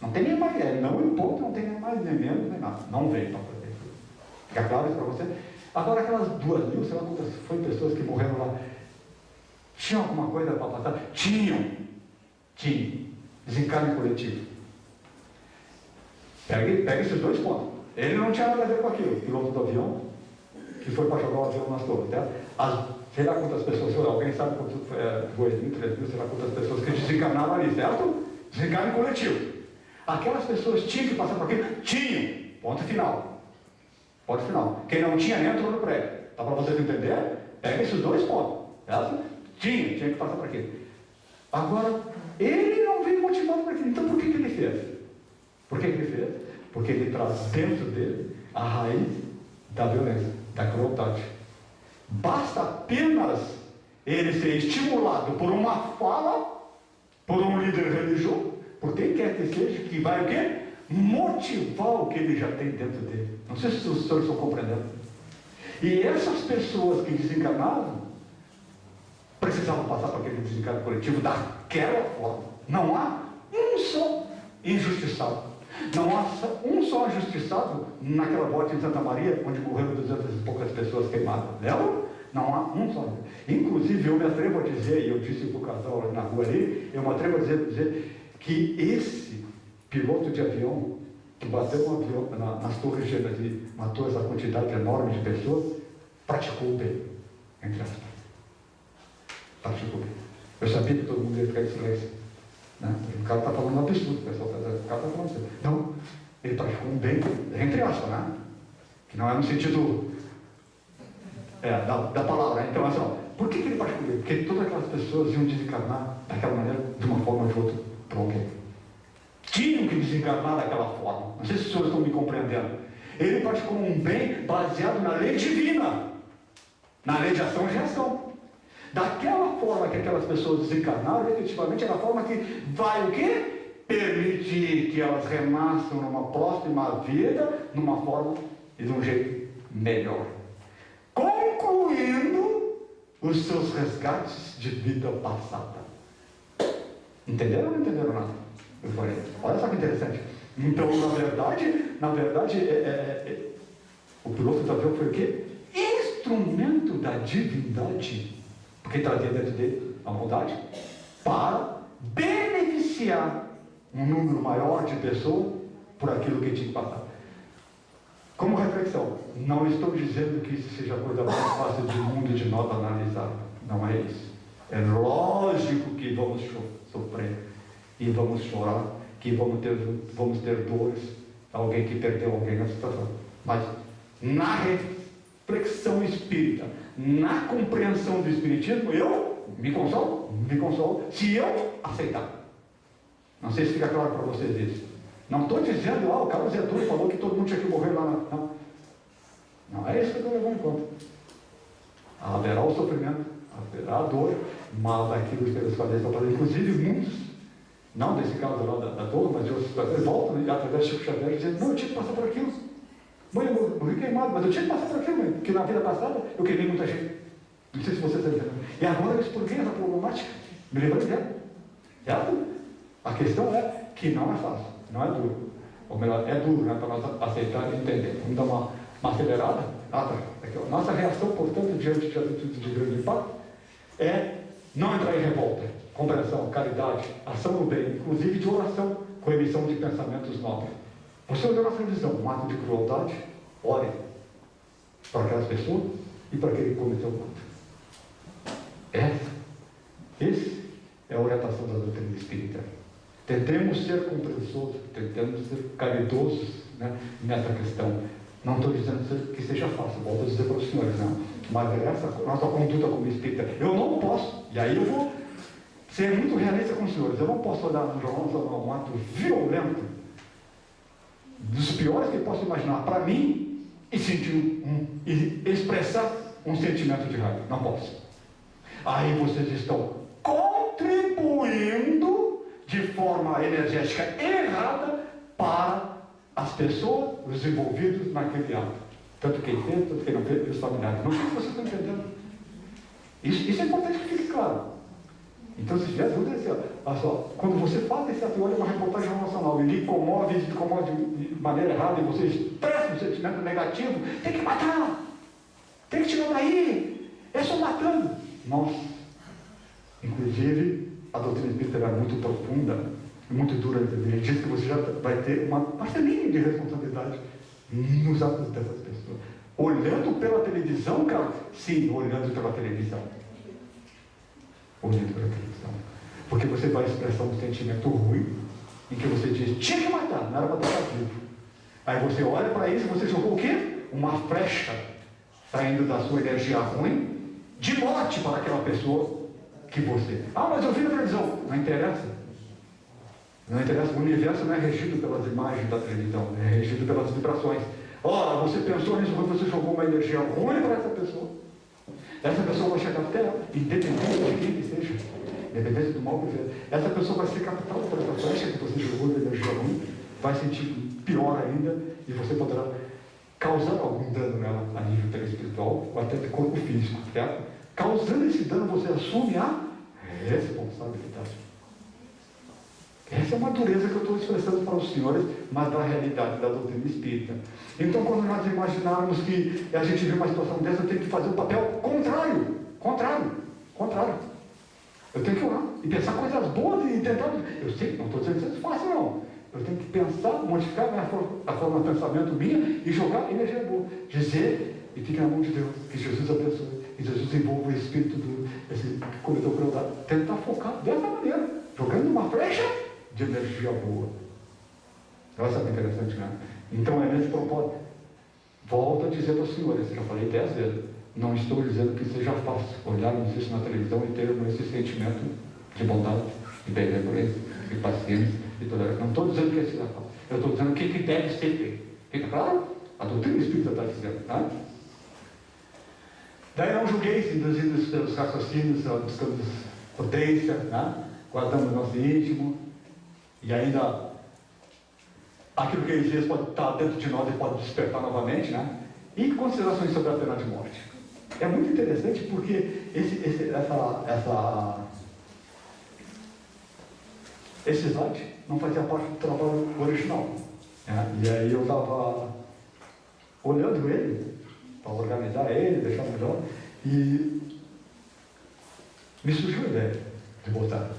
S1: Não tem nem mais, não em ponto, não tem nem mais, nem menos, nem nada. Não veio para fazer aquilo. Fica claro isso para você? Agora, aquelas 2.000, sei lá quantas foi pessoas que morreram lá, tinham alguma coisa para passar? Tinham. Desencarne coletivo. Pega esses dois pontos. Ele não tinha nada a ver com aquilo. O piloto do avião, que foi para jogar o avião nas torres, certo? Sei lá quantas pessoas foram, alguém sabe quantas, 2.000, 3.000, sei lá quantas pessoas que desencarnaram ali, certo? Desencarne coletivo. Aquelas pessoas tinham que passar por aquilo? Tinham. Ponto final. Ponto final. Quem não tinha, nem entrou no prédio. Tá para vocês entenderem? Pega esses dois pontos. Tinha que passar por aquilo. Agora, ele não veio motivado para aquilo. Então, por que ele fez? Por que ele fez? Porque ele traz dentro dele a raiz da violência, da crueldade. Basta apenas ele ser estimulado por uma fala, por um líder religioso, por quem quer que seja, que vai o quê? Motivar o que ele já tem dentro dele. Não sei se os senhores estão compreendendo. E essas pessoas que desencarnavam precisavam passar por aquele desencargo coletivo daquela forma. Não há um só injustiçado. Não há um só injustiçado naquela bote em Santa Maria, onde morreram 200 e poucas pessoas queimadas. Lembra? Não há um só. Inclusive, eu me atrevo a dizer, e eu disse para o casal ali na rua ali, eu me atrevo a dizer que esse piloto de avião que bateu um avião nas torres gêmeas e matou essa quantidade enorme de pessoas, praticou o bem, entre aspas. Praticou o bem. Eu sabia que todo mundo ia ficar em silêncio. Né? O cara está falando um absurdo, o pessoal está dizendo, o cara está falando assim. Não, ele praticou um bem, entre aspas, né? Que não é no sentido da palavra. Então, assim, por que ele praticou bem? Porque todas aquelas pessoas iam desencarnar daquela maneira, de uma forma ou de outra, para alguém. Tinham que desencarnar daquela forma. Não sei se os senhores estão me compreendendo. Ele praticou um bem baseado na lei divina, na lei de ação e reação. Daquela forma que aquelas pessoas desencarnaram, efetivamente, era a forma que vai o quê? Permitir que elas renasçam numa próxima vida, numa forma e de um jeito melhor. Concluindo os seus resgates de vida passada. Entenderam ou não entenderam nada? Eu falei, olha só que interessante. Então, na verdade, o piloto do avião foi o quê? Instrumento da divindade, porque trazia dentro dele a bondade, para beneficiar um número maior de pessoas por aquilo que tinha que passar. Como reflexão, não estou dizendo que isso seja a coisa mais fácil do mundo de nós analisar. Não é isso. É lógico que vamos sofrer e vamos chorar, que vamos ter dores, alguém que perdeu alguém na situação. Mas na reflexão espírita, na compreensão do espiritismo, eu me consolo se eu aceitar. Não sei se fica claro para vocês isso. Não estou dizendo, o Carlos Edur falou que todo mundo tinha que morrer lá. Não. Não é isso que eu estou levando em conta. Haverá o sofrimento, haverá a dor, mas aquilo que eles fazem para fazer, inclusive muitos, não desse caso lá da dor, mas de outras situações, voltam e através de Chico Xavier dizendo, não, eu tinha que passar por aquilo. Eu morri queimado, mas eu tinha que passar por aquilo, porque na vida passada eu queimei muita gente. Não sei se vocês estão entendendo. E agora eu expliquei essa problemática, me lembrei dela. Certo? A questão é que não é fácil, não é duro. Ou melhor, é duro, né, para nós aceitar e entender. Vamos dar uma acelerada. Aqui, nossa reação, portanto, diante de atitudes de grande impacto, é não entrar em revolta, compreensão, caridade, ação no bem, inclusive de oração, com emissão de pensamentos nobres. Você olhou na sua visão um ato de crueldade, ore para aquelas pessoas e para aquele que cometeu o ato. Esse é a orientação da doutrina espírita. Tentemos ser compreensores, tentemos ser caridosos, né, nessa questão. Não estou dizendo que seja fácil, volto a dizer para os senhores, né? Mas essa nossa conduta como espírita, eu não posso, e aí eu vou ser muito realista com os senhores, eu não posso olhar no jornal um ato violento, dos piores que posso imaginar, para mim, e sentir e expressar um sentimento de raiva. Não posso. Aí vocês estão contribuindo de forma energética errada para as pessoas, os envolvidos naquele ato. Tanto quem fez, tanto quem não fez, e os familiares. Não sei se vocês estão entendendo. Isso é importante que fique claro. Então, se tiver dúvida, assim, quando você faz esse ato, olha uma reportagem nacional e lhe comove de maneira errada e você expressa um sentimento negativo, tem que matar, tem que tirar daí, é só matando. Nossa, inclusive, a doutrina espírita é muito profunda, muito dura de entender. Diz que você já vai ter uma parcelinha de responsabilidade nos atos dessas pessoas. Olhando pela televisão, cara, sim, olhando pela televisão. Olhando pela televisão. Porque você vai expressar um sentimento ruim em que você diz, tinha que matar, não era para estar vivo. Aí você olha para isso, você jogou o quê? Uma flecha saindo da sua energia ruim, de morte para aquela pessoa que você... Ah, mas eu vi na televisão. Não interessa. Não interessa. O universo não é regido pelas imagens da televisão, é regido pelas vibrações. Ora, você pensou nisso quando você jogou uma energia ruim para essa pessoa. Essa pessoa vai chegar até ela, independente de quem que seja, independente do mal que fez. Essa pessoa vai ser captada por essa flecha que você jogou de energia ruim, vai sentir pior ainda, e você poderá causar algum dano nela a nível telespiritual ou até de corpo físico, certo? Causando esse dano, você assume a responsabilidade. Essa é uma dureza que eu estou expressando para os senhores, mas da realidade da doutrina espírita. Então, quando nós imaginarmos que a gente vê uma situação dessa, eu tenho que fazer o papel contrário. Eu tenho que orar e pensar coisas boas e tentar... Eu sei, não estou dizendo que isso é fácil, não. Eu tenho que pensar, modificar a forma de pensamento minha e jogar energia boa. Dizer, e fica na mão de Deus, que Jesus abençoe, que Jesus envolva o espírito esse coletor crueldade. Tentar focar dessa maneira, jogando uma flecha de energia boa. Olha só que interessante, né? Então é nesse propósito. Volto a dizer para os senhores, que eu falei 10 vezes, não estou dizendo que seja fácil olharmos isso na televisão e termos esse sentimento de bondade, de benevolência, de paciência, de tolerância. Não estou dizendo que seja fácil. Eu estou dizendo o que deve ser feito. Fica claro? A doutrina espírita está dizendo, tá? Daí não julgueis, induzidos pelos raciocínios, buscando potência, né? Guardando o nosso íntimo, e ainda aquilo que eles dizem pode estar dentro de nós e pode despertar novamente, né? E considerações sobre a pena de morte. É muito interessante porque esse slide não fazia parte do trabalho original, né? E aí eu estava olhando ele, para organizar ele, deixar melhor, e me surgiu a ideia de botar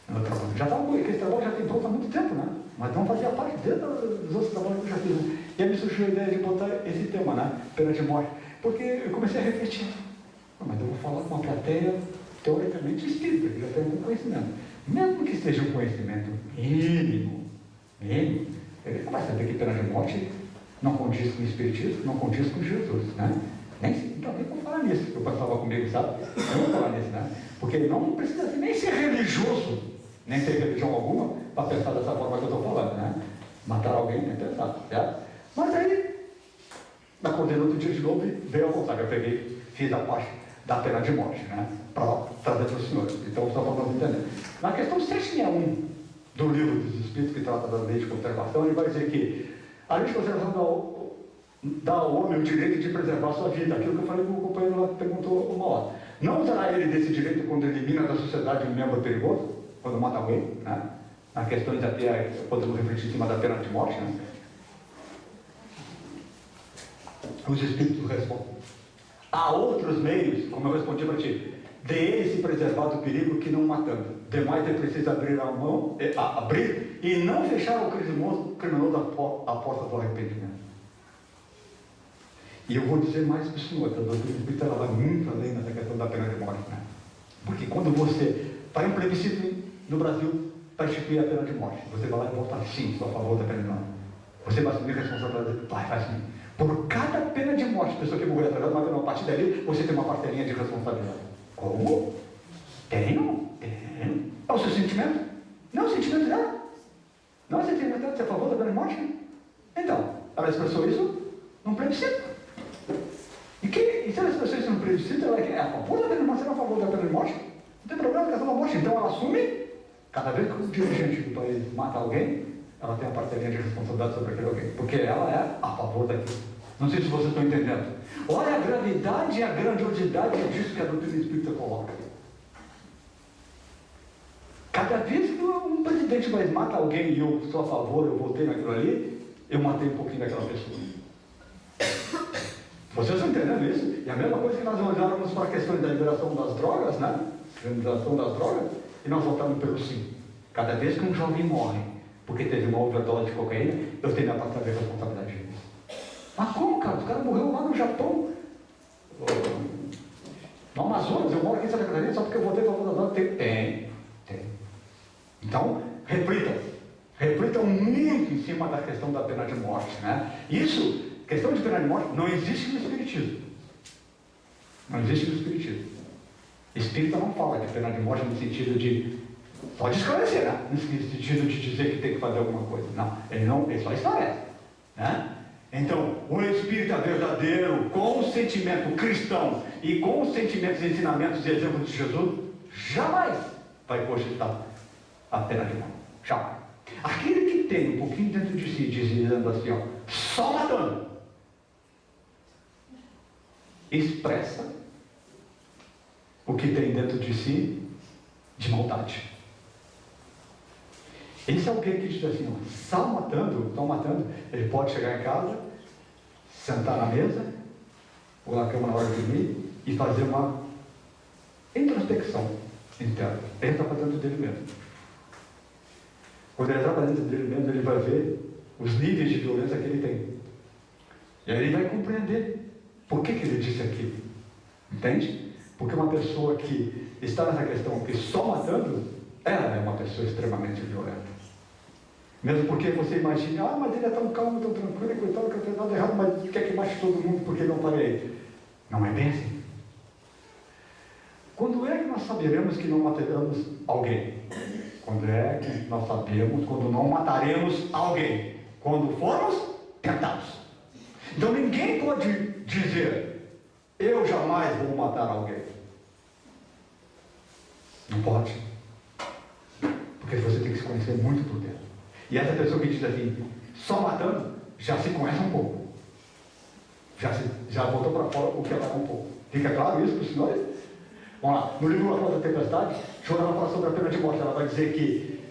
S1: no meu trabalho. Já estava com esse trabalho, já tem pronto há muito tempo, né? Mas não fazia parte dentro dos outros trabalhos que eu já fiz. Né? E aí me surgiu a ideia de botar esse tema, né? Pena de morte. Porque eu comecei a refletir. Mas eu vou falar com uma plateia teoricamente espírita, que já tem algum conhecimento. Mesmo que seja um conhecimento mínimo, ele vai saber que pena de morte não condiz com o espiritismo, não condiz com Jesus, né? Então, nem vou falar nisso, eu passava comigo, sabe? Eu não vou falar nisso, né? Porque não precisa nem ser religioso, nem ter religião alguma, para pensar dessa forma que eu estou falando, né? Matar alguém é pensar, certo? Mas aí, acordei no outro dia de novo e veio a vontade. Eu peguei, fiz a parte da pena de morte, né? Para trazer para os senhores. Então, só para nós entender. Na questão 761 do livro dos Espíritos, que trata da lei de conservação, ele vai dizer que a lei de conservação dá ao homem o direito de preservar a sua vida. Aquilo que eu falei com o companheiro lá que perguntou uma hora. Não usará ele desse direito quando elimina da sociedade um membro perigoso? Quando mata alguém, né? Na questões até podemos refletir em cima da pena de morte, né? Os Espíritos respondem. Há outros meios, como eu respondi para ti, de ele se preservar do perigo que não matando. Demais é preciso abrir a mão, abrir e não fechar ao criminoso a porta do arrependimento. E eu vou dizer mais para o senhor, que a doutrina espírita ela vai muito além nessa questão da pena de morte, né? Porque quando você faz um plebiscito no Brasil para instituir a pena de morte, você vai lá e votar sim, sou a favor da pena de morte. Você vai assumir responsabilidade, vai sim. Por cada pena de morte, pessoa que morrer através de uma pena, a partir dali, você tem uma parcelinha de responsabilidade. Como? Tenho. É o seu sentimento? Não é o sentimento dela? Não é o sentimento dela? Você é a favor da pena de morte? Então, ela expressou isso num plebiscito. E se ela expressou isso num plebiscito, ela é a favor da pena de morte, ela é a favor da pena de morte? Não tem problema com a questão da morte. Então ela assume, cada vez que o dirigente do país mata alguém, ela tem a parcelinha de responsabilidade sobre aquele alguém. Porque ela é a favor daquilo. Não sei se vocês estão entendendo. Olha a gravidade e a grandiosidade disso que a doutrina espírita coloca. Cada vez que um presidente mata alguém e eu sou a favor, eu votei naquilo ali, eu matei um pouquinho daquela pessoa. Vocês estão entendendo isso? E a mesma coisa que nós olhávamos para a questão da liberação das drogas, né? Liberação das drogas, e nós votamos pelo sim. Cada vez que um jovem morre, porque teve uma overdose de cocaína, eu tenho a parceria de responsabilidade disso. Mas como, cara? O cara morreu lá no Japão, no Amazonas, eu moro aqui em Santa Catarina, só porque eu votei para a favor da droga. Tem. Então, reflita. reflitam muito em cima da questão da pena de morte, né? Isso, questão de pena de morte, não existe no Espiritismo. Não existe no Espiritismo. Espírita não fala de pena de morte no sentido de, pode esclarecer, né? No sentido de dizer que tem que fazer alguma coisa. Não, ele só esclarece, né? Então, o espírita verdadeiro, com o sentimento cristão e com os sentimentos, ensinamentos e exemplos de Jesus, jamais vai cogitar a pena de morte. Jamais. Aquele que tem um pouquinho dentro de si, dizendo assim, ó, só matando, expressa o que tem dentro de si de maldade. Esse é alguém que diz assim, ó, só matando, ele pode chegar em casa, sentar na mesa, ou na cama na hora de dormir, e fazer uma introspecção interna. Ele está fazendo dele mesmo. Quando ele está fazendo dele mesmo, ele vai ver os níveis de violência que ele tem. E aí ele vai compreender por que ele disse aquilo. Entende? Porque uma pessoa que está nessa questão que só matando, ela é uma pessoa extremamente violenta. Mesmo porque você imagina, mas ele é tão calmo, tão tranquilo, coitado, que eu tenho nada errado, mas quer que mate todo mundo porque não parei. Não é bem assim. Quando é que nós saberemos que não mataremos alguém? Quando é que nós sabemos quando não mataremos alguém? Quando formos tentados. Então ninguém pode dizer, eu jamais vou matar alguém. Não pode. Porque você tem que se conhecer muito por dentro. E essa pessoa que diz assim, só matando, já se conhece um pouco. Já botou para fora o que ela é um pouco. Fica claro isso para os senhores? Vamos lá, no livro A Flor da Tempestade, Joana vai falar sobre a pena de morte. Ela vai dizer que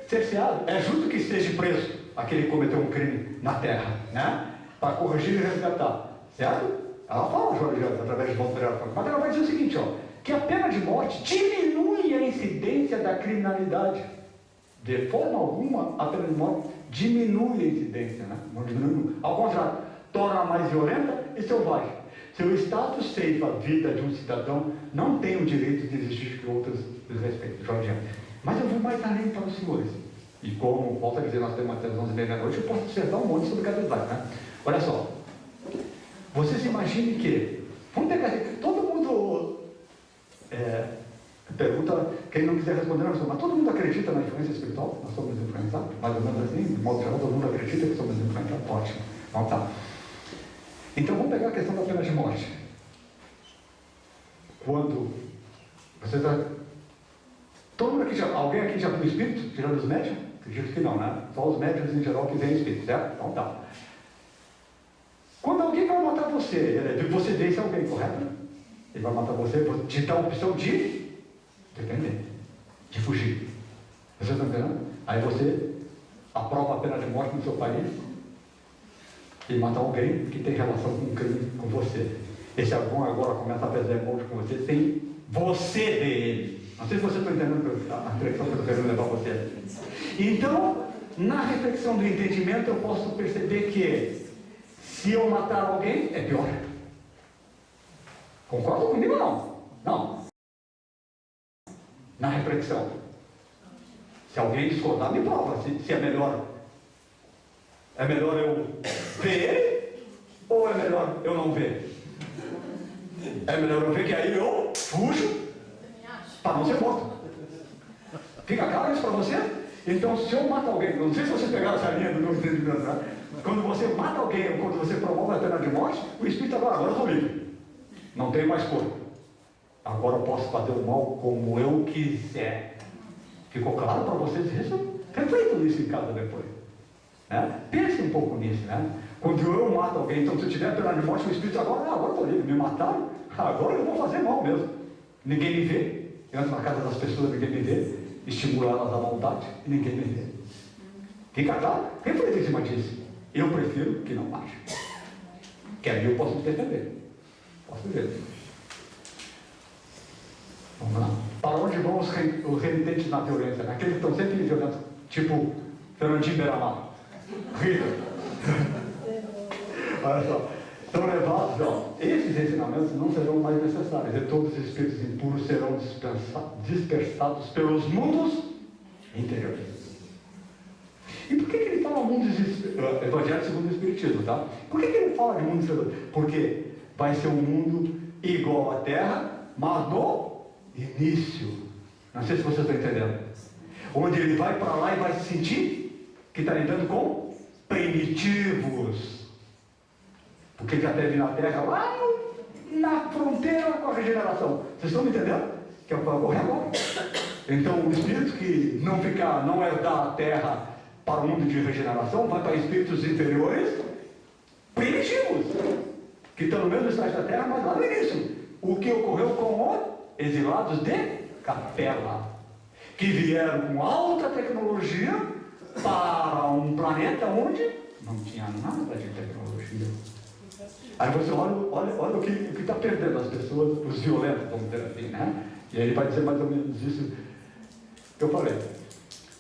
S1: cerceado, é justo que esteja preso aquele que cometeu um crime na terra, né? Para corrigir e resgatar. Certo? Ela fala, Joana, através de volta dela. Mas ela vai dizer o seguinte, ó, que a pena de morte diminui a incidência da criminalidade. De forma alguma, a pena de morte diminui a incidência, né? Não diminui. Ao contrário, torna mais violenta e selvagem. Seu status ceifa a vida de um cidadão, não tem o direito de exigir que outros desrespeitem. Jorge. Mas eu vou mais além para os senhores. E como, volto a dizer, nós temos até as 11h30 da noite, eu posso dissertar um monte sobre caridade, né? Olha só. Vocês imaginem que, vamos pegar, todo mundo pergunta, quem não quiser responder, mas todo mundo acredita na influência espiritual? Nós somos influenciados? Mais ou menos assim, de modo geral, todo mundo acredita que somos influenciados? Ótimo. Então tá. Então vamos pegar a questão da pena de morte. Quando você está... Todo mundo aqui alguém aqui já viu espírito? Tirando os médios? Acredito que não, né? Só os médios em geral que veem espírito, certo? Então tá. Quando alguém vai matar você, você vê esse alguém, correto? Ele vai matar você, te dá a opção de defender, de fugir. Você está entendendo? Aí você aprova a pena de morte no seu país e mata alguém que tem relação com um crime com você. Esse alguém agora começa a fazer molde com você sem você ver ele. Não sei se você está entendendo a reflexão que eu estou querendo levar você. Então, na reflexão do entendimento, eu posso perceber que se eu matar alguém, é pior. Concorda comigo ou não? Não. Na reflexão. Se alguém discordar, me prova se é melhor. É melhor eu ver ele ou é melhor eu não ver? É melhor eu ver que aí eu fujo para não ser morto. Fica claro isso para você? Então, se eu mato alguém, não sei se você pegaram essa linha do meu entendimento, né? Quando você mata alguém ou quando você promove a pena de morte, o espírito agora eu estou livre. Não tenho mais corpo. Agora eu posso fazer o mal como eu quiser. Ficou claro para vocês isso? Reflitam nisso em casa depois. Né? Pense um pouco nisso, né? Quando eu mato alguém, então se eu tiver pena de morte, o espírito agora eu estou livre. Me mataram, agora eu vou fazer mal mesmo. Ninguém me vê. Eu entro na casa das pessoas, ninguém me vê. Estimulo elas à maldade e ninguém me vê. Fica claro? Reflita em cima disso. Eu prefiro que não mate. Que aí eu posso me defender. Posso ver. Vamos lá. Para onde vão os renitentes na violência? Aqueles que estão sempre violentos, tipo Fernandinho Beiramar. Rita. Olha só. São levados, ó. Esses ensinamentos não serão mais necessários. E todos os espíritos impuros serão dispersados pelos mundos interiores. Evangelho segundo o Espiritismo, tá? Por que ele fala de mundo inferior? Porque vai ser um mundo igual à Terra, mas no início. Não sei se vocês estão entendendo. Onde ele vai para lá e vai se sentir que está lidando com primitivos. Porque já teve na Terra lá na fronteira com a regeneração. Vocês estão me entendendo? Que é o que vai ocorrer agora. Então o espírito que não herdar a Terra para o mundo de regeneração, vai para espíritos inferiores primitivos, que estão no mesmo estágio da Terra, mas lá no início. O que ocorreu com os exilados de Capela, que vieram com alta tecnologia para um planeta onde não tinha nada de tecnologia. Aí você olha o que está perdendo as pessoas, os violentos, vamos dizer assim, né? E aí ele vai dizer mais ou menos isso que eu falei.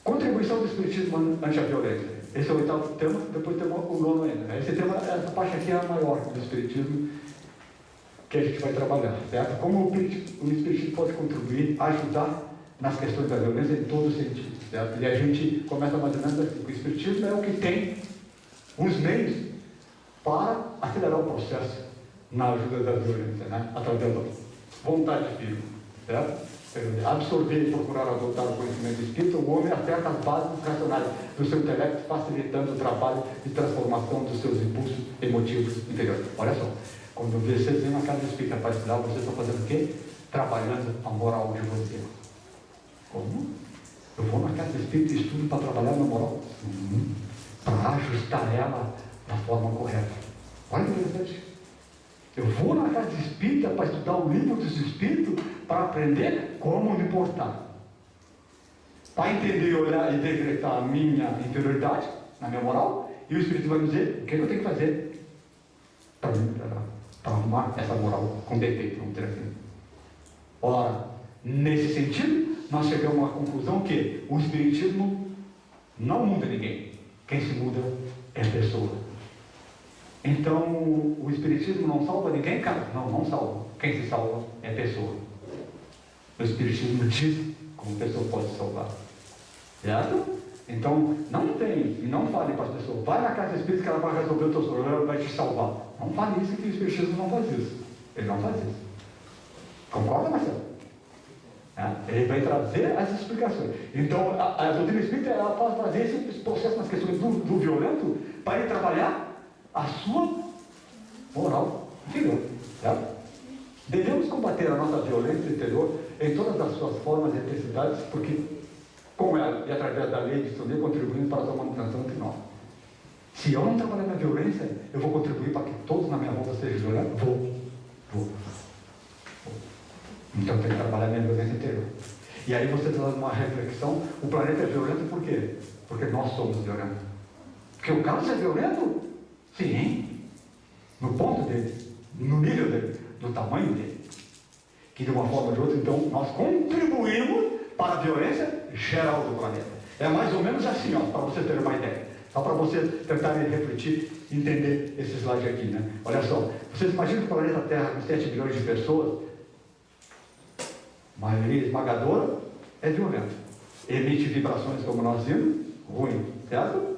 S1: Contribuição do Espiritismo ante a violência. Esse é o 8º tema, depois temos o 9º ainda. Esse tema, essa parte aqui é a maior do Espiritismo que a gente vai trabalhar, certo? Como o Espiritismo pode contribuir, ajudar nas questões da violência em todos os sentidos, certo? E a gente começa mais ou menos assim. O Espiritismo é o que tem os meios para acelerar o processo na ajuda da violência, né? Através da vontade firme, certo? Absorver e procurar adotar o conhecimento espírita, o homem acerta as bases racionais do seu intelecto, facilitando o trabalho de transformação dos seus impulsos emotivos interiores. Olha só, quando vocês vêm na casa espírita para estudar, vocês estão fazendo o quê? Trabalhando a moral de você. Como? Eu vou na casa espírita e estudo para trabalhar na moral? Para ajustar ela da forma correta. Olha que interessante. Eu vou na casa espírita para estudar o livro dos espíritos para aprender como me portar. Para entender, olhar e decretar a minha interioridade, na minha moral, e o espírito vai me dizer o que eu tenho que fazer para arrumar essa moral com defeito, vamos dizer assim. Ora, nesse sentido, nós chegamos à conclusão que o Espiritismo não muda ninguém. Quem se muda é a pessoa. Então, o Espiritismo não salva ninguém, cara? Não salva. Quem se salva é a pessoa. O Espiritismo diz como a pessoa pode se salvar. Certo? Então, não tem, e não fale para as pessoas, vai na casa espírita que ela vai resolver o teu problema, vai te salvar. Não fale isso, que o Espiritismo não faz isso. Ele não faz isso. Concorda, Marcelo? Ele vai trazer as explicações. Então, a doutrina espírita, ela pode trazer esse processo nas questões do violento para ele trabalhar a sua moral interior. Certo? Devemos combater a nossa violência interior em todas as suas formas e intensidades, porque com ela e através da lei de estudar, contribuindo para a sua manutenção entre nós. Se eu não trabalhar na violência, eu vou contribuir para que todos na minha volta sejam violentos? Vou. Então tem que trabalhar na violência interior. E aí você traz uma reflexão, o planeta é violento por quê? Porque nós somos violentos. Porque o Carlos é violento? Sim. No ponto dele, no nível dele, no tamanho dele. Que de uma forma ou de outra, então, nós contribuímos para a violência geral do planeta. É mais ou menos assim, ó, para você ter uma ideia. Só para você tentar refletir e entender esse slide aqui, né? Olha só, vocês imaginam que o planeta Terra, com 7 bilhões de pessoas, a maioria esmagadora é violenta. Emite vibrações, como nós vimos, ruim, certo?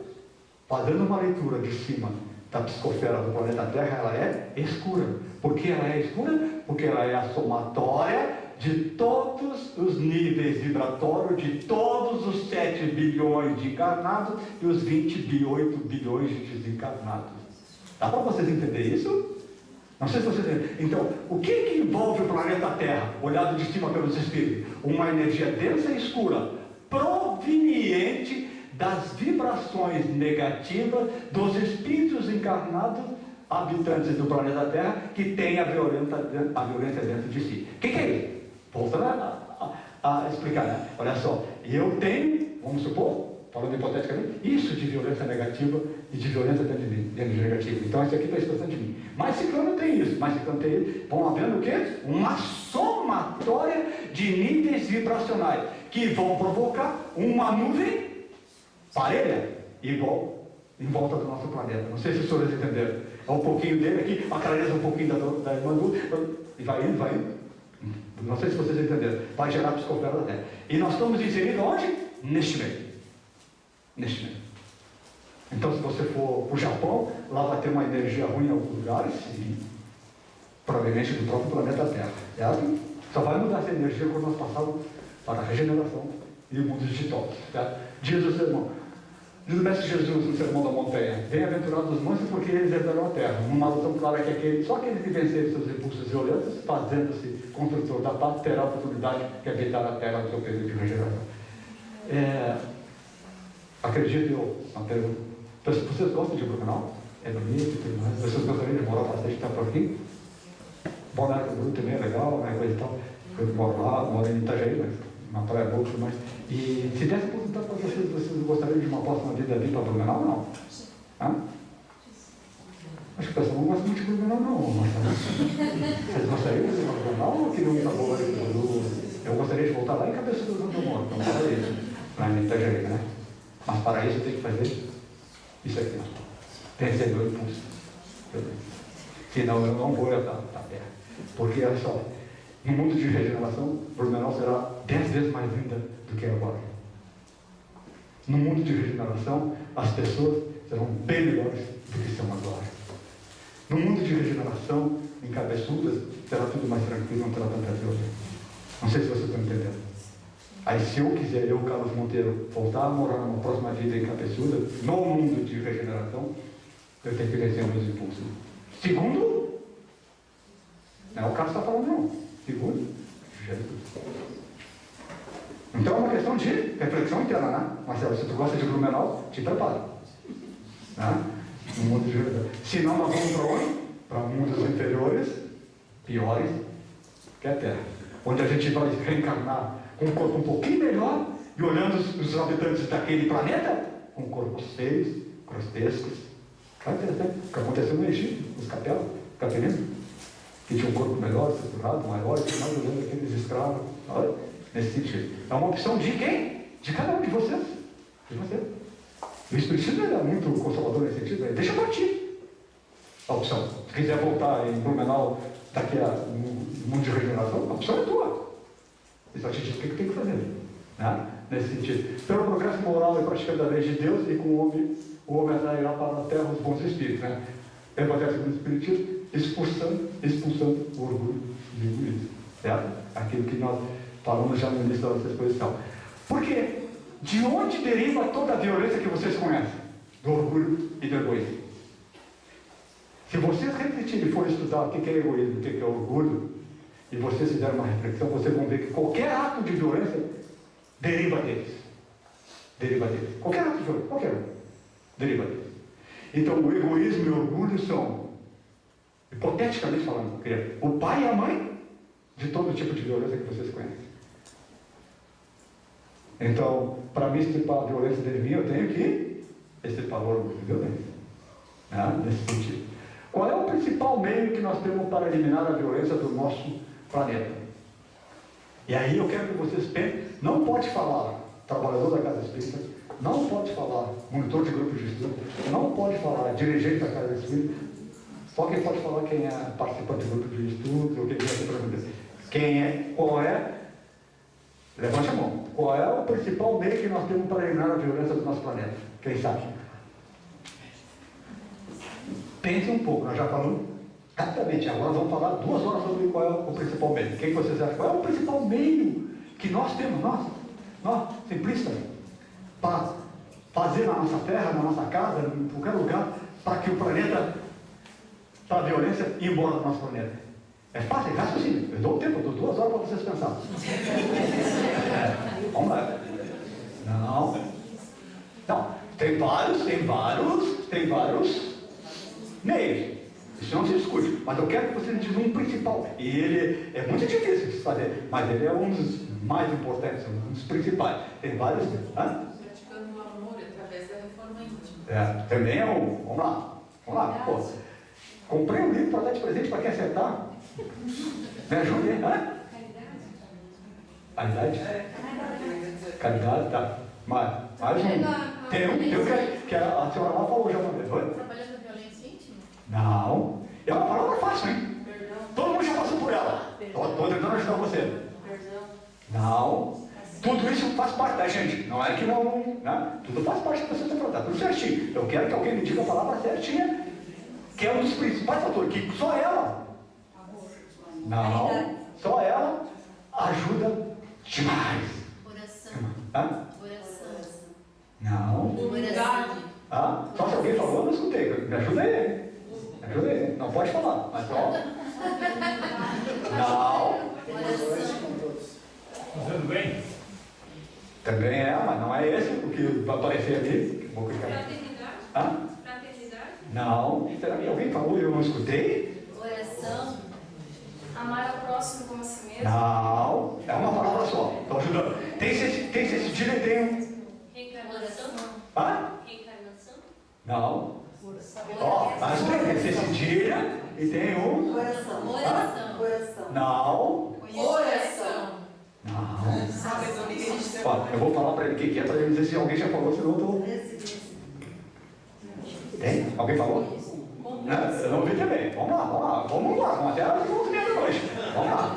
S1: Fazendo uma leitura de cima da psicosfera do planeta Terra, ela é escura. Por que ela é escura? Porque ela é a somatória de todos os níveis vibratórios de todos os 7 bilhões de encarnados e os 28 bilhões de desencarnados. Dá para vocês entenderem isso? Não sei se vocês entendem. Então, o que envolve o planeta Terra, olhado de cima pelos espíritos? Uma energia densa e escura, proveniente das vibrações negativas dos espíritos encarnados habitantes do planeta Terra que têm a violência dentro de si. O que é isso? Voltando a explicar, né? Olha só, eu tenho, vamos supor, falando hipoteticamente, isso de violência negativa e de violência dentro de mim, de energia negativa. Então, isso aqui está expressando de mim. Mas Ciclano tem isso, mas Ciclano tem isso. Vão havendo o quê? Uma somatória de níveis vibracionais que vão provocar uma nuvem parelha, igual em volta do nosso planeta. Não sei se os senhores entenderam. É um pouquinho dele aqui, a clareza um pouquinho da irmã e vai indo. Não sei se vocês entenderam. Vai gerar a psicosfera da Terra. E nós estamos inseridos onde? Neste meio. Então, se você for para o Japão, lá vai ter uma energia ruim em alguns lugares, sim, provavelmente do próprio planeta Terra, certo? Só vai mudar essa energia quando nós passarmos para a regeneração e o mundo digital, certo? Diz o sermão, diz o Mestre Jesus no Sermão da Montanha: bem-aventurados os mansos, porque eles herdarão a terra. Uma alusão clara é que só aqueles que vencerem seus impulsos violentos, fazendo-se construtor da paz, terá a oportunidade de habitar a terra no seu período de regeneração. Acredito eu, uma pergunta. Vocês gostam de Blumenau? É bonito e tudo mais. Vocês gostariam de morar bastante tempo por aqui? Balneário Camboriú também é legal, né, coisa e tal. Eu moro lá, moro em Itajaí, mas uma praia boa e tudo mais. E se desse perguntar para vocês gostariam de uma próxima vida vir para Blumenau ou não? Hã? Acho que o pessoal não gosta muito de Blumenau, não. Vocês gostariam de ir para Blumenau ou queriam ir para Balneário Camboriú? Eu gostaria de voltar lá em Cabeçudo, onde eu moro. Então, para isso. Lá em Itajaí, né? Mas para isso eu tenho que fazer isso aqui, vencer meu impulso. Senão eu não vou herdar a terra. Porque, olha só, no mundo de regeneração, Blumenau será 10 vezes mais linda do que é agora. No mundo de regeneração, as pessoas serão bem melhores do que são agora. No mundo de regeneração, em Cabeçudas, será tudo mais tranquilo, não terá tanta violência. Não sei se vocês estão entendendo. Aí, se eu quiser, eu, Carlos Monteiro, voltar a morar numa próxima vida em Cabeçuda, no mundo de regeneração, eu tenho que vencer meus impulsos. Segundo, não é o Carlos que está falando, não. Segundo, Jesus. Então é uma questão de reflexão interna, né? Marcelo, se tu gosta de Blumenau, te prepara. Né? No mundo de regeneração. Se não, nós vamos para onde? Para mundos inferiores, piores, que é a Terra. Onde a gente vai reencarnar com um corpo um pouquinho melhor, e olhando os habitantes daquele planeta, com corpos feios, grotescos. Sabe o que aconteceu no Egito, os capelinos, que tinham um corpo melhor, estruturado, maior, e mais olhando aqueles escravos. Olha, nesse sentido. É uma opção de quem? De cada um de vocês. De você. O Espiritismo é muito consolador nesse sentido. Né? Deixa partir a opção. Se quiser voltar em Blumenau daqui a um mundo de regeneração, a opção é tua. Isso a gente diz o que tem que fazer, né? Nesse sentido. Pelo progresso moral e praticando a lei de Deus, e com o homem atrairá para a terra os bons espíritos, né? Evangelho segundo o Espiritismo, expulsando o orgulho e o egoísmo, certo? Aquilo que nós falamos já no início da nossa exposição. Por quê? De onde deriva toda a violência que vocês conhecem? Do orgulho e do egoísmo. Se vocês refletirem e forem estudar o que é egoísmo e o que é orgulho, e vocês fizeram uma reflexão, vocês vão ver que qualquer ato de violência deriva deles. Deriva deles. Qualquer ato de violência, qualquer um, deriva deles. Então, o egoísmo e o orgulho são, hipoteticamente falando, o pai e a mãe de todo tipo de violência que vocês conhecem. Então, para me extirpar a violência de mim, eu tenho que extirpar o orgulho e a violência. Né? Nesse sentido. Qual é o principal meio que nós temos para eliminar a violência do nosso planeta? E aí eu quero que vocês pensem, não pode falar trabalhador da casa espírita, não pode falar monitor de grupo de estudo, não pode falar dirigente da casa espírita, só quem pode falar quem é participante do grupo de estudo, ou quem quer ser professor. Quem é, qual é, levante a mão, qual é o principal meio que nós temos para eliminar a violência do nosso planeta? Quem sabe? Pense um pouco, nós já falamos rapidamente, agora vamos falar 2 horas sobre qual é o principal meio. Quem vocês acham? Qual é o principal meio que nós temos, nós simplistas, para fazer na nossa terra, na nossa casa, em qualquer lugar, para que o planeta, para a violência, ir embora do nosso planeta? É fácil, é raciocínio. Eu dou um tempo, eu dou 2 horas para vocês pensarem. Vamos lá. Não, tem vários meios. Isso não se discute, mas eu quero que vocês digam um principal. E ele é muito difícil de fazer, mas ele é um dos mais importantes, um dos principais. Tem vários.
S2: Praticando o amor através da reforma íntima.
S1: Também é um. Vamos lá. Pô. Comprei um livro para dar de presente para quem acertar. Me ajude, hein? Caridade? Caridade, tá. Mais um. Tem um que a senhora lá falou já uma vez.
S2: Trabalhando a violência íntima?
S1: Não. É uma palavra fácil, hein?
S2: Perdão.
S1: Todo mundo já passou por ela. Estou tentando ajudar você.
S2: Perdão.
S1: Não. Tudo isso faz parte da gente. Não é que não, né? Tudo faz parte da pessoa afrontar, tudo certinho. Eu quero que alguém me diga a palavra certinha, que é um dos principais fatores, que só ela, não, só ela ajuda demais.
S3: Oração.
S1: Hã?
S3: Oração.
S1: Não.
S3: Oração.
S1: Ah, só se alguém falou, eu não escutei. Me ajuda aí. Me ajuda aí. Não pode falar, mas só. Não.
S4: Fazendo bem?
S1: Também é, mas não é esse o que vai aparecer ali.
S2: Fraternidade?
S1: Hã?
S2: Fraternidade?
S1: Não. Será que alguém falou e eu não escutei?
S3: Oração.
S5: Amar ao próximo como a si mesmo.
S1: Não. É uma palavra só. Estou ajudando. Tem esse cedilha e tem um.
S3: Reencarnação.
S1: Hã?
S3: Reencarnação.
S1: Não. Ó, mas tem esse cedilha e tem um.
S6: Oração.
S3: Oração.
S1: Não.
S2: Oração.
S1: Não.
S2: Sabedoria.
S1: Ó, eu vou falar para ele o que é, para ele dizer se alguém já falou, senão eu estou. Tem? Alguém falou? Né? Eu não vi também. Vamos lá. Vamos até as 11h30 da noite. Vamos lá.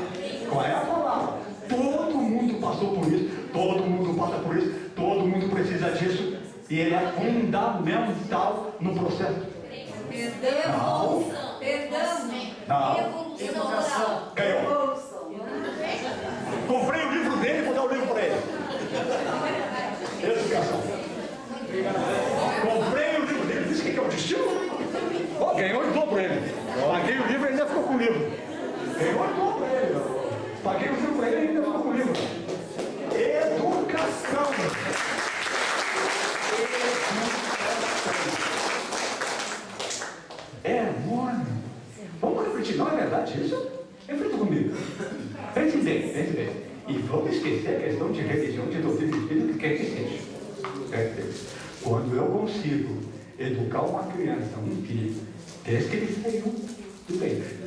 S1: Qual é a palavra? Todo mundo passou por isso, todo mundo passa por isso, todo mundo precisa disso, e ele é fundamental no processo.
S6: Perdão. Perdão.
S1: Não.
S6: Evolução.
S1: Ganhou?
S6: Evolução.
S1: Comprei o livro dele e vou dar o livro para ele. Educação. Comprei o livro dele, disse que é o destino. Oh, ganhou e dou para ele. Paguei o livro e ainda ficou com o livro. Ganhou e dou para ele. Paguei o livro para ele e ainda ficou com o livro. Educação. É, mano. Vamos refletir, não é verdade isso? Reflita comigo. Pense bem. E vamos esquecer a questão de religião, de doutrina espírita, que quer que seja. Quando eu consigo educar uma criança, um filho, desde que ele saiu do leite,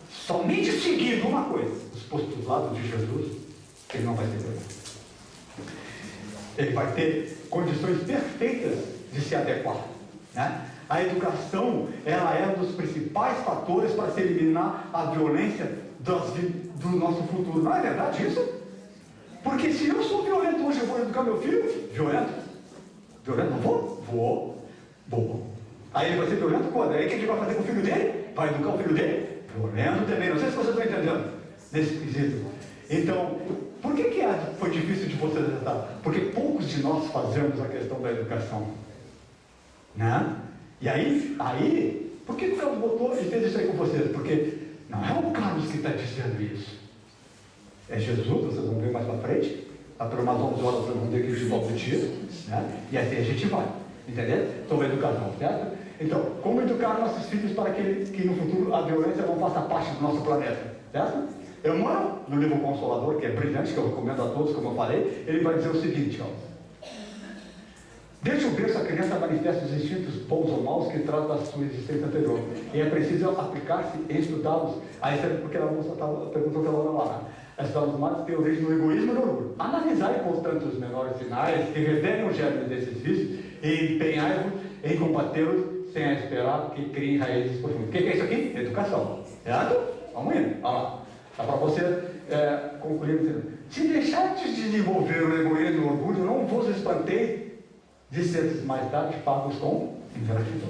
S1: somente seguindo uma coisa, os postulados de Jesus, ele não vai ser verdade. Ele vai ter condições perfeitas de se adequar, né? A educação, ela é um dos principais fatores para se eliminar a violência do nosso futuro. Não é verdade isso? Porque se eu sou violento hoje, eu vou educar meu filho? Violento? Violento? Não vou? Vou. Aí ele vai ser violento quando? Aí o que ele vai fazer com o filho dele? Vai educar o filho dele? Violento também. Não sei se vocês estão entendendo nesse quesito. Então, por que foi difícil de vocês acertar? Porque poucos de nós fazemos a questão da educação. Né? E aí, por que o Carlos botou e fez isso aí com vocês? Porque não é o Carlos que está dizendo isso. É Jesus, vocês vão ver mais para frente. Lá por umas 11 horas vocês vão ver que Jesus volta o dia. Né? E assim a gente vai. Entendeu? Sobre a educação, certo? Então, como educar nossos filhos para que no futuro a violência não faça parte do nosso planeta? Certo? Emmanuel, no livro Consolador, que é brilhante, que eu recomendo a todos, como eu falei, ele vai dizer o seguinte, ó. Desde o berço, a criança manifesta os instintos bons ou maus que traz da sua existência anterior. E é preciso aplicar-se e estudá-los. Aí serve porque a moça perguntou pela hora lá. Estudar-los mais tem origem no egoísmo e no orgulho. Analisai, portanto, os menores sinais que revelem o germe desses vícios e empenhai-vos em combatê-los sem esperar que criem raízes profundas. O que é isso aqui? Educação. Certo? Vamos indo. Olha lá. Dá para você concluir. Se deixardes de desenvolver o egoísmo e o orgulho, não vos espantei de seres mais tarde pagos com ingratidão.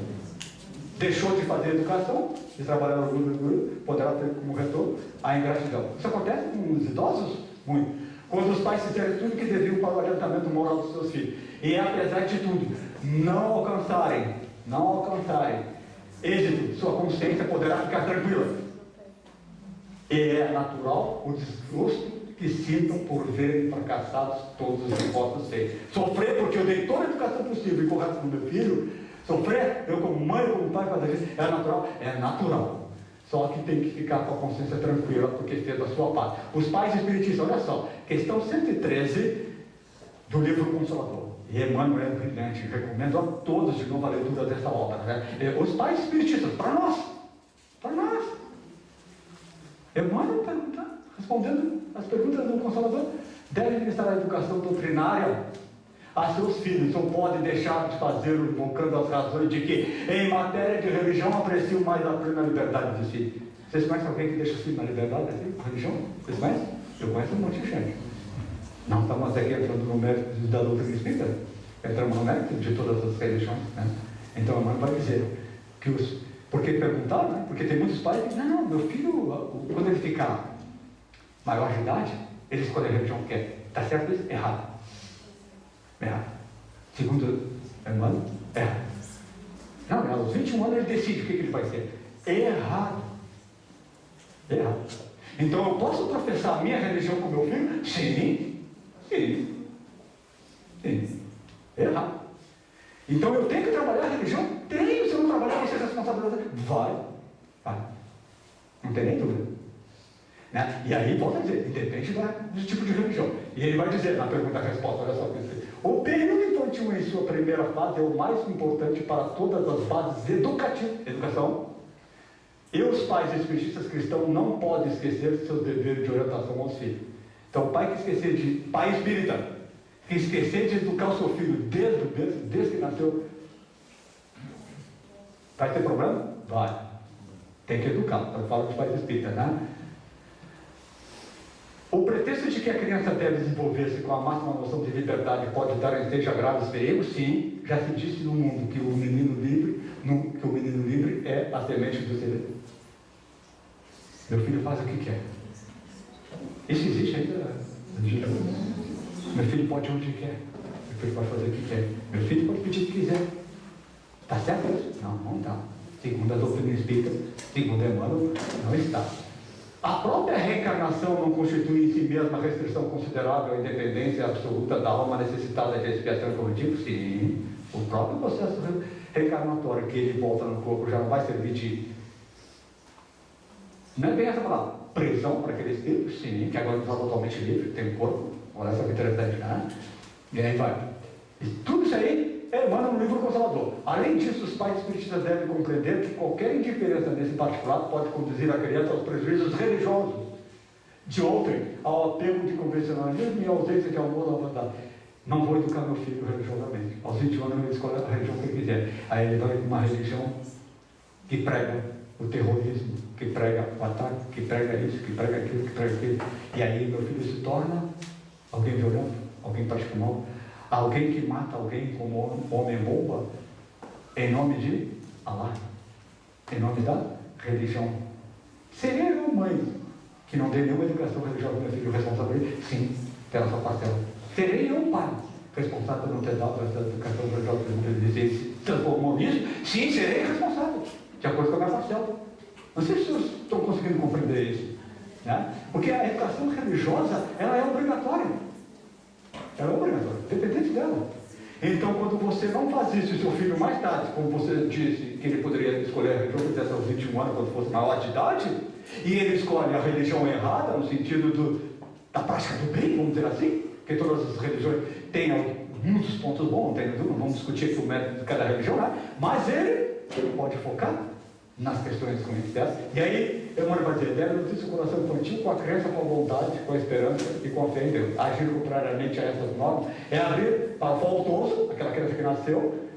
S1: Deixou de fazer educação, de trabalhar no orgulho, poderá ter como retorno a ingratidão. Isso acontece com os idosos? Muito. Quando os pais fizerem tudo que deviam para o adiantamento moral dos seus filhos, e apesar de tudo, não alcançarem êxito, sua consciência poderá ficar tranquila. E é natural o desgosto que sintam por verem fracassados todos os esforços feitos. Sofrer porque eu dei toda a educação possível e correta para o meu filho, sofrer, eu como mãe, como pai, fazer isso, é natural? É natural. Só que tem que ficar com a consciência tranquila, porque fez a sua parte. Os pais espiritistas, olha só, questão 113 do livro Consolador. E Emmanuel é brilhante, recomendo a todos de novo a leitura dessa obra. Né? Os pais espiritistas, para nós. Emmanuel pergunta, respondendo as perguntas do Consolador, deve ministrar a educação doutrinária a seus filhos, ou pode deixar de fazê-lo invocando as razões de que, em matéria de religião, aprecio mais a plena liberdade dos filhos. Vocês conhecem alguém que deixa os filhos na liberdade, assim, com religião? Vocês conhecem? Eu conheço um monte de gente. Não estamos aqui entrando no mérito da doutrina espírita, entramos no mérito de todas as religiões, né? Então a mãe vai dizer que porque perguntaram, né? Porque tem muitos pais que dizem, não, meu filho, quando ele ficar maior de idade, ele escolhe a religião que quer. Está certo isso? Errado. Errado. Segundo Emmanuel, errado. Não, aos 21 anos ele decide o que ele vai ser. Errado. Errado. Então eu posso professar a minha religião com meu filho? Sim. Sim. Sim. Errado. Então eu tenho que trabalhar a religião? Tenho. Se eu não trabalhar, vai ser responsabilidade. Vai. Não tem nem dúvida. Né? E aí, volta a dizer, depende do tipo de religião. E ele vai dizer na pergunta-resposta, olha só, o período infantil em sua primeira fase é o mais importante para todas as fases educativas. Educação. E os pais espiritistas cristãos não podem esquecer seus deveres de orientação aos filhos. Então, pai espírita, que esquecer de educar o seu filho desde que nasceu, vai ter problema? Vai. Tem que educar. Eu falo de pais espíritas, né? O pretexto de que a criança deve desenvolver-se com a máxima noção de liberdade pode dar a esteja graves perigos? Sim, já se disse no mundo que o menino livre é a semente do ser. Meu filho faz o que quer. Isso existe ainda. Meu filho pode ir onde quer. Meu filho pode fazer o que quer. Meu filho pode pedir o que quiser. Está certo isso? Não está. Segundo a doutrina espírita, segundo Emmanuel, não está. A própria reencarnação não constitui em si mesma restrição considerável à independência absoluta da alma necessitada de expiação corretiva? Sim. O próprio processo reencarnatório que ele volta no corpo já não vai servir de... Não é bem essa palavra. Prisão para aquele espírito? Sim. Que agora está totalmente livre, tem um corpo. Olha só que interessante, né? E aí vai. E tudo isso aí emana no livro Consolador. Além disso, os pais espiritistas devem compreender que qualquer indiferença nesse particular pode conduzir a criança aos prejuízos religiosos de outrem, ao apego de convencionalismo e à ausência de amor à vontade. Não vou educar meu filho religiosamente. Aos 21 anos ele escolhe a religião que ele quiser. Aí ele vai para uma religião que prega o terrorismo, que prega o ataque, que prega isso, que prega aquilo, que prega aquilo. E aí meu filho se torna alguém violento, alguém pratica mal, alguém que mata alguém como homem-bomba, em nome de Allah, em nome da religião. Seria eu, mãe, que não dei nenhuma educação religiosa ao meu filho, responsável? Sim, pela sua parcela. Serei eu, pai, responsável por não ter dado essa educação religiosa ao meu filho, se transformou nisso? Sim, serei responsável, de acordo com a minha parcela. Não sei se vocês estão conseguindo compreender isso, né? Porque a educação religiosa, ela é obrigatória. Ela é obrigatória, dependente dela. Então, quando você não faz isso, e seu filho mais tarde, como você disse, que ele poderia escolher a religião que tivesse aos 21 anos, quando fosse maior de idade, e ele escolhe a religião errada, no sentido da prática do bem, vamos dizer assim, que todas as religiões têm muitos pontos bons, não tem dúvida, vamos discutir aqui o mérito de cada religião, né? Mas ele pode focar nas questões conhecidas. E aí, Emmanuel vai dizer, deve nutrir seu coração infantil com a crença, com a vontade, com a esperança e com a fé em Deus. Agir contrariamente a essas normas é abrir para o faltoso, aquela criança que nasceu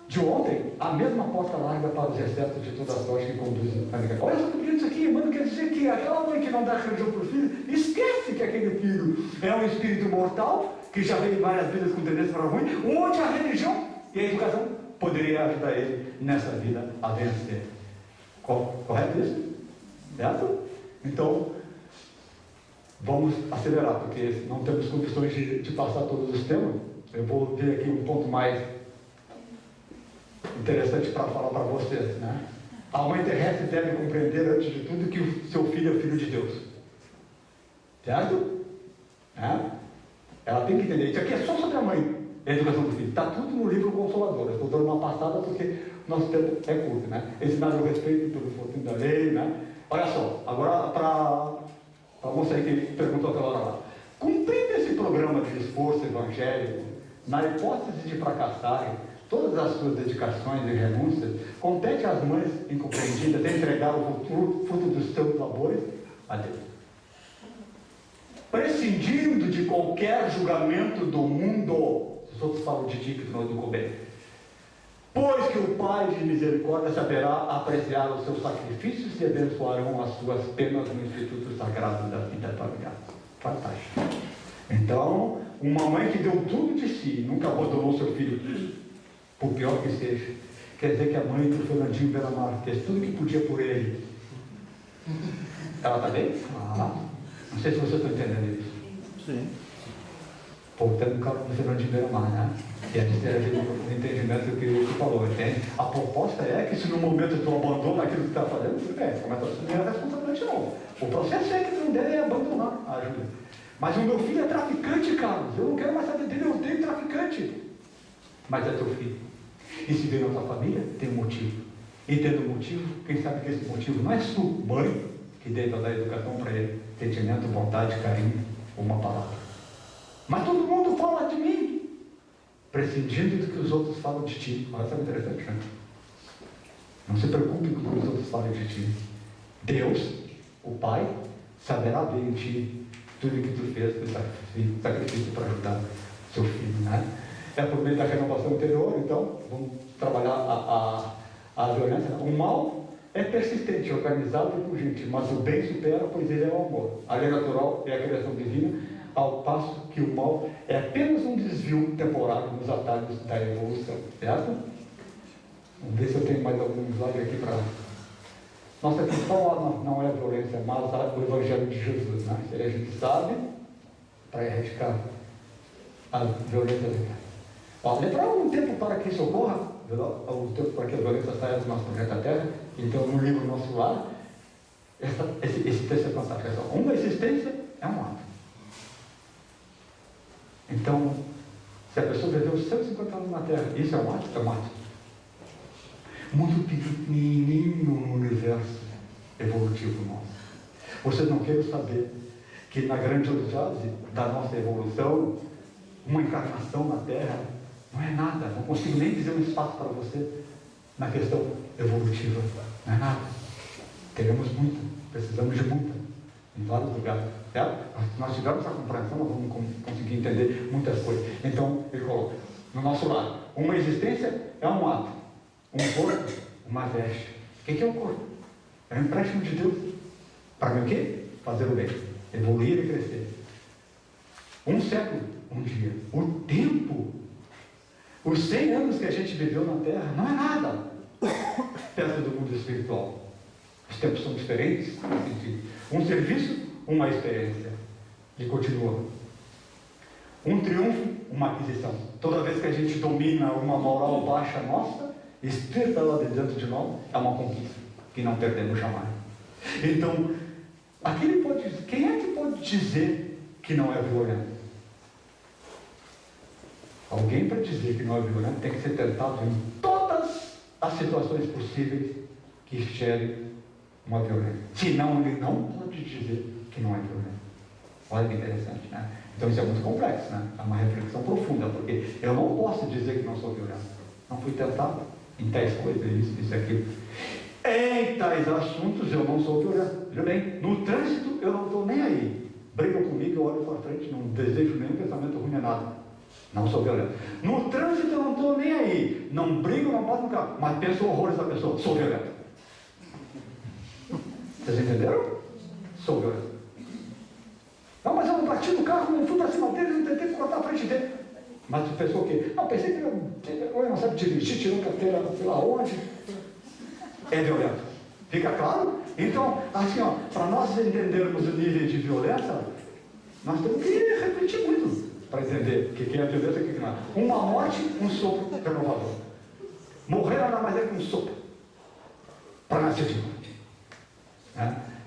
S1: de ontem, a mesma porta larga para os excessos de toda a sorte que conduzem a negação. Olha só que bonito isso aqui, Emmanuel quer dizer que aquela mãe que não dá religião para o filho, esquece que aquele filho é um espírito mortal, que já veio várias vidas com tendência para ruim, onde a religião e a educação poderia ajudar ele nessa vida a vencer. Correto isso? Certo? Então, vamos acelerar, porque não temos condições de passar todos os temas. Eu vou ver aqui um ponto mais interessante para falar para vocês, né? A mãe terrestre deve compreender, antes de tudo, que o seu filho é filho de Deus. Certo? Ela tem que entender. Isso aqui é só sobre a mãe, a educação do filho. Está tudo no livro Consolador. Eu estou dando uma passada porque nosso tempo é curto, né? Ensinar o respeito pelo fortuna da lei, né? Olha só, agora para a moça aí que perguntou aquela hora lá. Cumprindo esse programa de esforço evangélico, na hipótese de fracassarem todas as suas dedicações e renúncias, compete às mães incompreendidas entregar o fruto dos seus labores a Deus. Prescindindo de qualquer julgamento do mundo, os outros falam de ti que tu não educou bem. Pois que o Pai de misericórdia saberá apreciar os seus sacrifícios e abençoarão as suas penas no Instituto Sagrado da Vida Familiar. Fantástico. Então, uma mãe que deu tudo de si, nunca abandonou seu filho, por pior que seja, quer dizer que a mãe do Fernandinho Belamar fez tudo que podia por ele. Ela está bem? Não sei se vocês estão entendendo isso.
S4: Sim.
S1: Voltando no Fernandinho Belamar, né? E a gente tem o entendimento do que ele falou, entende? A proposta é que se no momento tu abandona aquilo que tu está fazendo, tudo bem, começa a assumir a responsabilidade de novo. O processo é que tu não deve abandonar a ajuda. Mas o meu filho é traficante, Carlos. Eu não quero mais saber dele, eu odeio traficante. Mas é teu filho. E se veio na tua família, tem um motivo. E tendo um motivo, quem sabe que esse motivo não é tu, mãe, que deva dar educação para ele, sentimento, vontade, carinho, uma palavra. Mas todo mundo fala de mim, prescindindo do que os outros falam de ti. Olha, isso é interessante, né? Não se preocupe com o que os outros falam de ti. Deus, o Pai, saberá ver em ti tudo que tu fez, o sacrifício para ajudar seu filho, né? É por meio da renovação interior, então, vamos trabalhar a violência. O mal é persistente, organizado e urgente, mas o bem supera, pois ele é o amor. A lei natural é a criação divina, ao passo que o mal é apenas um desvio temporário nos atalhos da evolução, certo? Vamos ver se eu tenho mais algum slide aqui para... Nossa questão não é a violência, mas o Evangelho de Jesus, né? A gente sabe para erradicar a violência. Lembrar um tempo para que isso ocorra, o tempo para que a violência saia do nosso planeta Terra. Então, no livro Nosso Lar, esse texto é fantástico. Uma existência é um ato. Então, se a pessoa viveu 150 anos na Terra, isso é um ato? É um ato. Muito pequenininho no universo evolutivo nosso. Vocês não querem saber que na grandiosidade da nossa evolução, uma encarnação na Terra não é nada. Não consigo nem dizer um espaço para você na questão evolutiva. Não é nada. Teremos muita, precisamos de muita, em vários lugares. Certo? Se nós tivermos essa compreensão, nós vamos conseguir entender muitas coisas. Então, ele coloca, no nosso lado, uma existência é um ato. Um corpo, uma veste. O que é o corpo? É um empréstimo de Deus. Para mim o quê? Fazer o bem. Evoluir e crescer. Um século, um dia. O tempo, os 100 anos que a gente viveu na Terra, não é nada perto do mundo espiritual. Os tempos são diferentes. Um serviço, uma experiência. E continua. Um triunfo, uma aquisição. Toda vez que a gente domina uma moral baixa nossa, espírita lá de dentro de nós, é uma conquista que não perdemos jamais. Então, quem é que pode dizer que não é violento? Alguém para dizer que não é violento tem que ser tentado em todas as situações possíveis que gerem uma violência. Senão, ele não pode dizer que não é violento. Olha que interessante, né? Então, isso é muito complexo, né? É uma reflexão profunda, porque eu não posso dizer que não sou violento. Não fui tentado em tais coisas, isso, aquilo. Em tais assuntos eu não sou violento. Veja bem, no trânsito eu não estou nem aí. Brigam comigo, eu olho para frente, não desejo nenhum pensamento ruim nem nada. Não sou violento. No trânsito eu não estou nem aí. Não brigo, não bato no carro. Mas penso horrores da pessoa. Sou violento. Vocês entenderam? Sou violento. Não, mas eu não bati no carro, não fui para cima dele, não tentei cortar a frente dele. Mas tu pensou o quê? Não, pensei que ele não sabe dirigir, tirou carteira, sei lá onde. É violento. Fica claro? Então, assim, ó, para nós entendermos o nível de violência, nós temos que refletir muito para entender o que é violência e o que não é. Uma morte, um sopro renovador. Morrer nada mais é que um sopro para nascer de novo.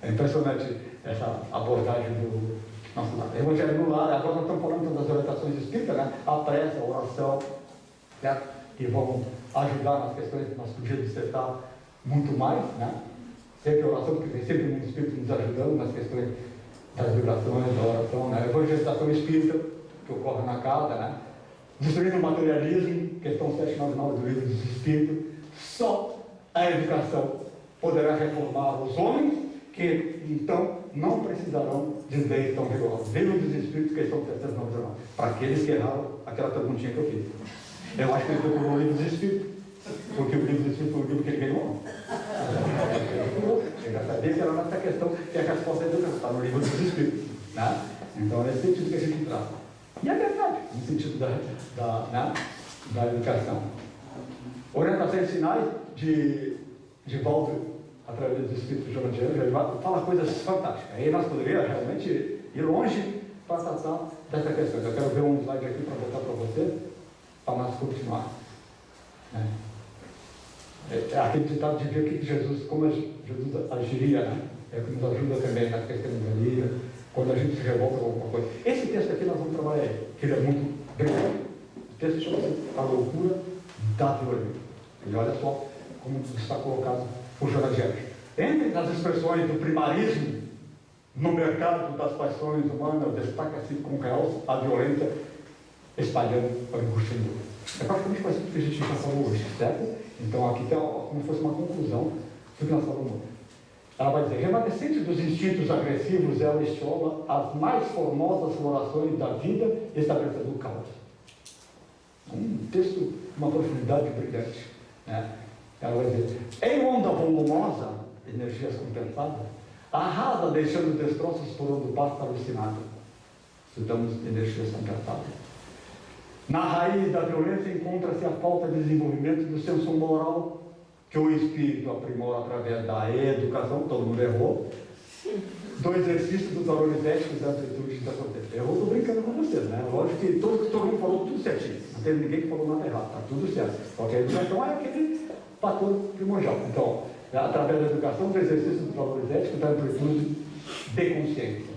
S1: É impressionante essa abordagem do nosso lar. Evangelho no lar, agora nós estamos falando das orientações espíritas, né? A prece, a oração, certo? Que vão ajudar nas questões que nós podíamos dissertar muito mais, né? Sempre a oração, porque tem sempre um espírito nos ajudando nas questões das vibrações, da oração, né? A evangelização espírita, que ocorre na casa, né? Destruindo o materialismo, questão 799 do livro dos Espíritos. Só a educação poderá reformar os homens, que então não precisarão de leis tão rigorosas. Livro dos Espíritos, questão 799. Para aqueles que erraram aquela perguntinha que eu fiz. Eu acho que ele procurou o livro dos Espíritos, porque o livro dos Espíritos foi o livro que ele ganhou. Eu já sabia que era nessa questão que a resposta é educação, está no livro dos Espíritos. Né? Então, é esse sentido que a gente trata. E é verdade, no sentido da educação. Orientações finais de Walter, através do Espírito João de Angelo, fala coisas fantásticas. Aí nós poderíamos realmente ir longe para tratar dessa questão. Eu quero ver um slide aqui para botar para você, para nós continuar. Aquele ditado de ver que Jesus, como Jesus agiria, né? É que nos ajuda também na questão da vida, quando a gente se revolta com alguma coisa. Esse texto aqui nós vamos trabalhar aí, que ele é muito brilhante. O texto chama-se A Loucura da Violência. E olha só como está colocado por João de Angelo. Entre as expressões do primarismo no mercado das paixões humanas, destaca-se com realce a violência espalhando a angústia em dor. É praticamente parecido com o que a gente já falou hoje, certo? Então aqui tem como se fosse uma conclusão do que nós falamos hoje. Ela vai dizer: remanescente dos instintos agressivos, ela estiola as mais formosas florações da vida, estabelecendo o caos. Um texto de uma profundidade brilhante. Né? Ela vai dizer: em onda volumosa, energias compensadas, arrasa deixando destroços por onde passa alucinado. Estudamos energias compensadas. Na raiz da violência encontra-se a falta de desenvolvimento do senso moral que o espírito aprimora através da educação, todo mundo errou, do exercício dos valores éticos das virtudes da consciência. Errou, estou brincando com vocês, né? Lógico que todo mundo falou tudo certinho, não teve ninguém que falou nada errado, está tudo certo. Porque a educação é aquele fator primordial. Então, através da educação, do exercício dos valores éticos da virtude de consciência.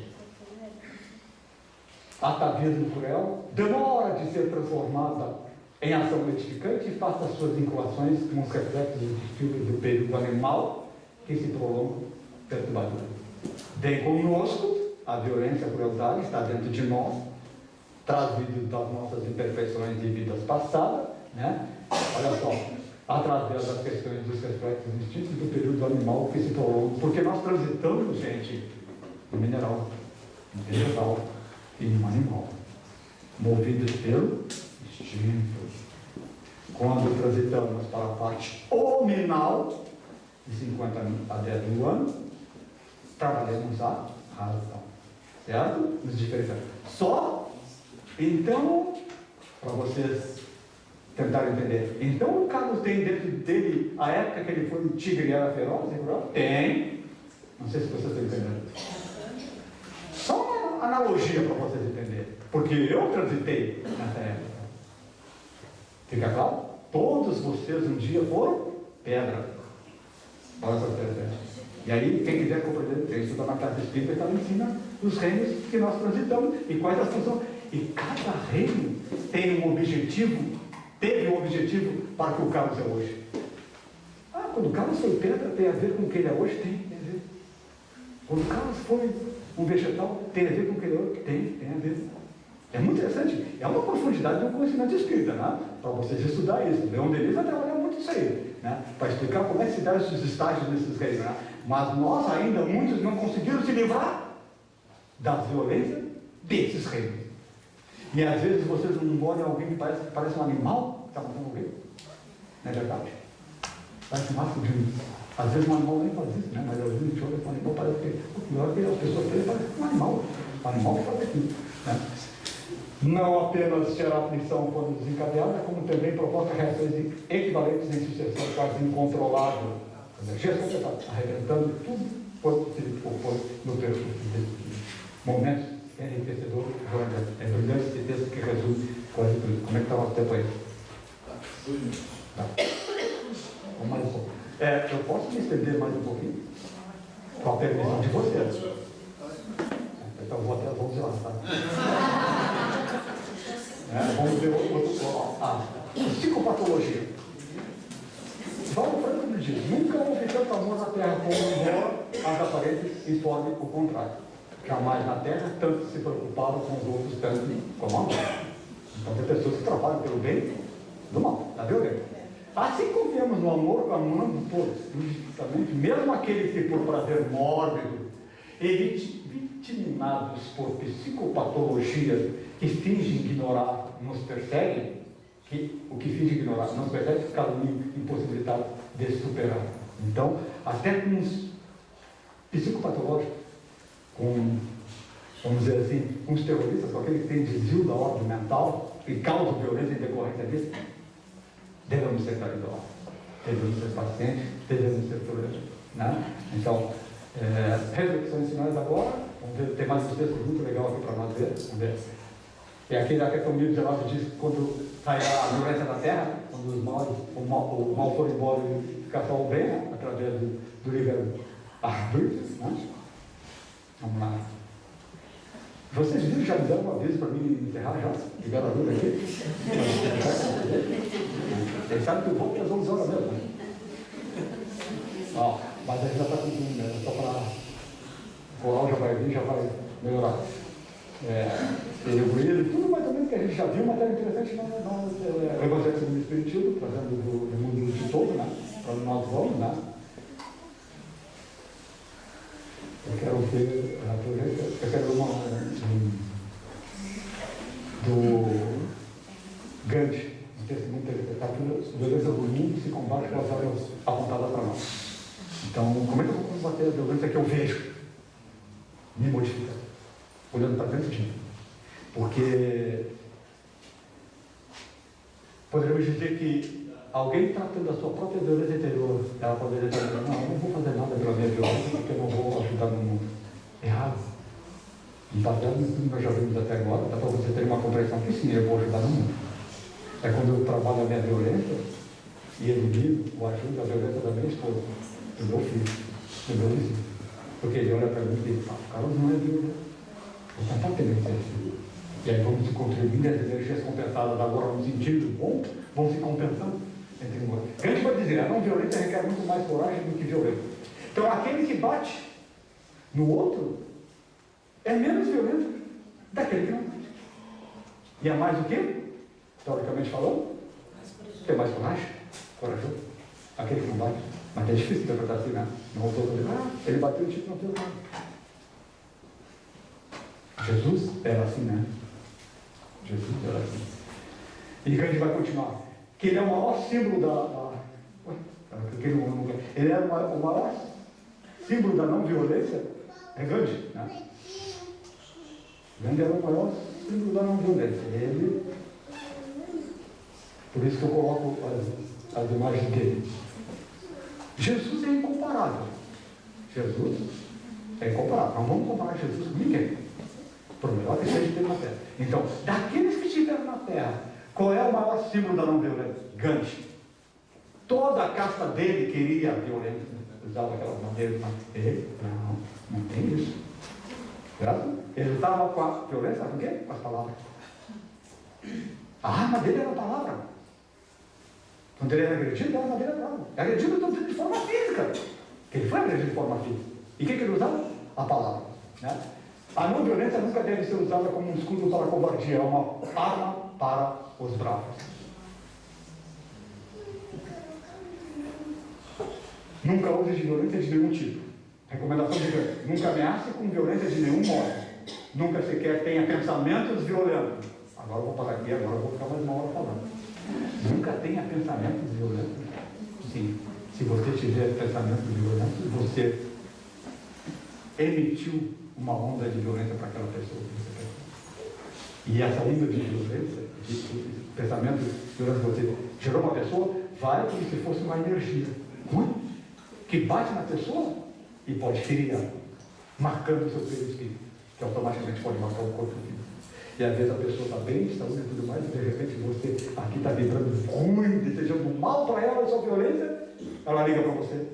S1: Atavismo cruel demora de ser transformada em ação edificante e faça as suas vinculações com os reflexos do período animal que se prolonga perturbador. Bem conosco, a violência e a crueldade está dentro de nós, trazido das nossas imperfeições de vidas passadas, né? Olha só, através das questões dos reflexos instintos do período animal que se prolonga, porque nós transitamos, gente, no mineral, no vegetal e no animal, movidos pelo instinto. Quando transitamos para a parte hominal, de 50 a 10 mil anos, trabalhamos a razão, certo? Nos diferenciamos. Só, então, para vocês tentarem entender, então o Carlos tem dentro dele a época que ele foi um tigre e era feroz? Tem. Não sei se vocês estão entendendo. Só uma analogia para vocês entenderem, porque eu transitei nessa época. Fica claro? Todos vocês um dia foram pedra. Olha essa pedra. E aí, quem quiser compreender, tem estudo na Casa Espírita, que ela ensina os reinos que nós transitamos e quais as funções. E cada reino tem um objetivo, teve um objetivo para que o Carlos é hoje. Quando o Carlos foi pedra, tem a ver com o que ele é hoje? Tem a ver. Quando o Carlos foi um vegetal, tem a ver com o que ele é hoje? Tem a ver. É muito interessante. É uma profundidade do conhecimento espírita, né? Para vocês estudar isso. Leon Denis vai trabalhar muito isso aí, né? Para explicar como é que se dá esses estágios desses reinos, né? Mas nós ainda, muitos não conseguiram se livrar das violências desses reinos. E às vezes vocês não olham alguém que parece um animal, está matando alguém. Não é verdade? Parece um arco de um. Às vezes um animal nem faz isso, né? Mas às vezes a gente olha para um animal, parece que o pior é que as pessoas têm, parece um animal. Um animal que faz aquilo, né? Não apenas gera aflição quando desencadeada, como também provoca reações equivalentes em sucessão quase incontrolável. Energias completadas, arrebentando tudo quanto se propõe no percurso. Momentos enriquecedores, é brilhante esse texto que resume quase tudo. Como é que está o nosso tempo aí? Tá. Vamos mais um pouco. Eu posso me estender mais um pouquinho? Com a permissão de vocês. Então vou até 11 horas, tá? Vamos ver psicopatologia. Paulo Franco nos diz: nunca houve tanto amor na terra como embora as aparências informem o contrário. Jamais na terra tanto se preocuparam com os outros tanto como a mão. Então tem pessoas que trabalham pelo bem e do mal, da violência. Assim confiamos no amor, amando todos, indistintamente, mesmo aqueles que por prazer mórbido e vitiminados por psicopatologias que fingem ignorar, nos perseguem, o que finge ignorar, nos persegue, caminho impossibilitado de superar. Então, até com os psicopatológicos, com vamos dizer assim, uns terroristas, com aquele que tem desvio da ordem mental e causa violência em decorrência disso, devemos ser caridosos, devemos ser pacientes, devemos ser tolerantes. Né? Então, reflexões finais agora, vamos ver, tem mais um texto muito legal aqui para nós ver, vamos ver. É aquele da questão 19 diz que quando sai a violência da terra, quando os maus, o mal for embora e fica só o bem, né? Através do livre-arbítrio. Né? Vamos lá. Vocês viram, já me deram uma vez para mim enterrar já? Ligaram a luz aqui? Eles sabem que eu vou às 11 horas mesmo. Ó, mas a gente já está cumprindo, né? Só para o coral já vai vir, já vai melhorar. Ele tudo mais ou menos que a gente já viu, mas é interessante no Evangelho segundo o Espiritismo, trazendo do mundo de todo, né? Para nós vamos, né? Eu quero ver, eu quero uma do Gandhi, um texto muito interessante, a violência do mundo se combate com as áreas apontadas para nós. Então, como é que eu vou combater a violência que eu vejo? Me modifica, olhando para dentro de mim. Porque poderíamos dizer que alguém tratando da sua própria violência interior, ela poderia estar dizendo, não, eu não vou fazer nada pela minha violência porque eu não vou ajudar no mundo. Errado. E baseado no que nós já vimos até agora, dá para você ter uma compreensão que sim, eu vou ajudar no mundo. É quando eu trabalho a minha violência e elimino ou ajudo a violência da minha esposa, do meu filho, do meu vizinho. Porque ele olha para mim e diz, o Carlos não é violento. Vou tentar ter esse. E aí vamos contribuindo, as energias compensadas agora no sentido bom, vão se compensando entre nós. A gente vai dizer, a não violência requer muito mais coragem do que violência. Então aquele que bate no outro é menos violento daquele que não bate. E é mais o quê? Teoricamente falando? Tem mais coragem? Corajoso? Aquele que não bate. Mas é difícil interpretar assim, né? Não estou dizendo, ele bateu e tipo não fez nada. Jesus era assim, né? Jesus era assim. E a gente vai continuar. Que ele é o maior símbolo ele é o maior símbolo da não violência. É Gandhi, né? Gandhi era o maior símbolo da não violência. Ele, por isso que eu coloco as imagens dele. Jesus é incomparável. Jesus é incomparável. Não vamos comparar Jesus com ninguém. Por melhor que seja ter na terra. Então, daqueles que estiveram na terra, qual é o maior símbolo da não violência? Gandhi. Toda a casta dele queria a violência. Usava aquelas maneiras, mas ele, não tem isso. Certo? Ele estava com a violência, com o quê? Com as palavras. A arma dele era a palavra. Quando ele era agredido, a arma dele era a palavra. Agredido, estou dizendo de forma física. Ele foi agredido de forma física. E o que ele usava? A palavra. Né? A não violência nunca deve ser usada como um escudo para a covardia, é uma arma para os bravos. Nunca use de violência de nenhum tipo. Recomendação de Gandhi. Nunca ameace com violência de nenhum modo. Nunca sequer tenha pensamentos violentos. Agora eu vou parar aqui, agora eu vou ficar mais uma hora falando. Nunca tenha pensamentos violentos. Sim. Se você tiver pensamentos violentos, você emitiu uma onda de violência para aquela pessoa que você quer. E essa onda de violência, de pensamento violentos que você gerou uma pessoa, vai como se fosse uma energia ruim, que bate na pessoa e pode ferir ela, marcando o seu perispírito, que automaticamente pode marcar o corpo físico. E às vezes a pessoa está bem, saúde e tudo mais, e de repente você aqui está vibrando ruim, desejando mal para ela, sua violência, ela liga para você.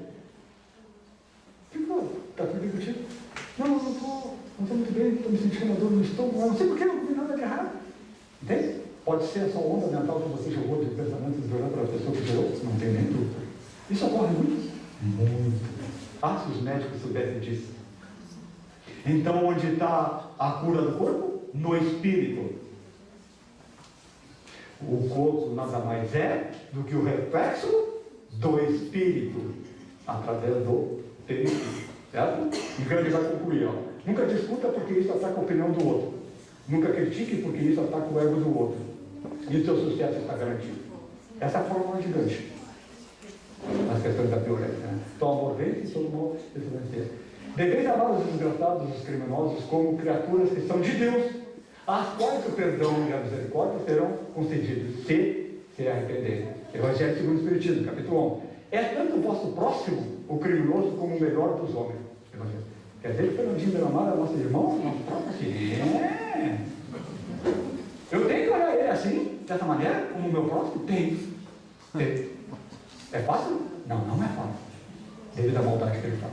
S1: Está tudo bem contigo? Não estou muito bem, estou me sentindo uma dor no estômago, não sei porquê, não comi nada de errado. Entende? Pode ser a sua onda mental que você jogou de pensamentos violando para a pessoa que gerou, não tem nem dúvida. Isso ocorre muito? Muito. Ah, se os médicos soubessem disso. Então, onde está a cura do corpo? No espírito. O corpo nada mais é do que o reflexo do espírito, através do perispírito. Certo? E Gandhi vai concluir, ó. Nunca discuta porque isso ataca a opinião do outro. Nunca critique porque isso ataca o ego do outro. E o seu sucesso está garantido. Essa é a fórmula de Gandhi. As questões da violência. Né? Então, amor vence e todo mundo vencer. Deveis amar os desgraçados, os criminosos, como criaturas que são de Deus, às quais o perdão e a misericórdia serão concedidos, se arrependerem. Evangelho segundo o Espiritismo, capítulo 11. É tanto o vosso próximo, o criminoso, como o melhor dos homens. Evangelho. Quer dizer que o Fernandinho Belamar é nosso irmão? Nosso próprio? É. Eu tenho que olhar ele assim, dessa maneira, como o meu próximo? Tem. É fácil? Não, não é fácil. Devido à maldade que ele faz.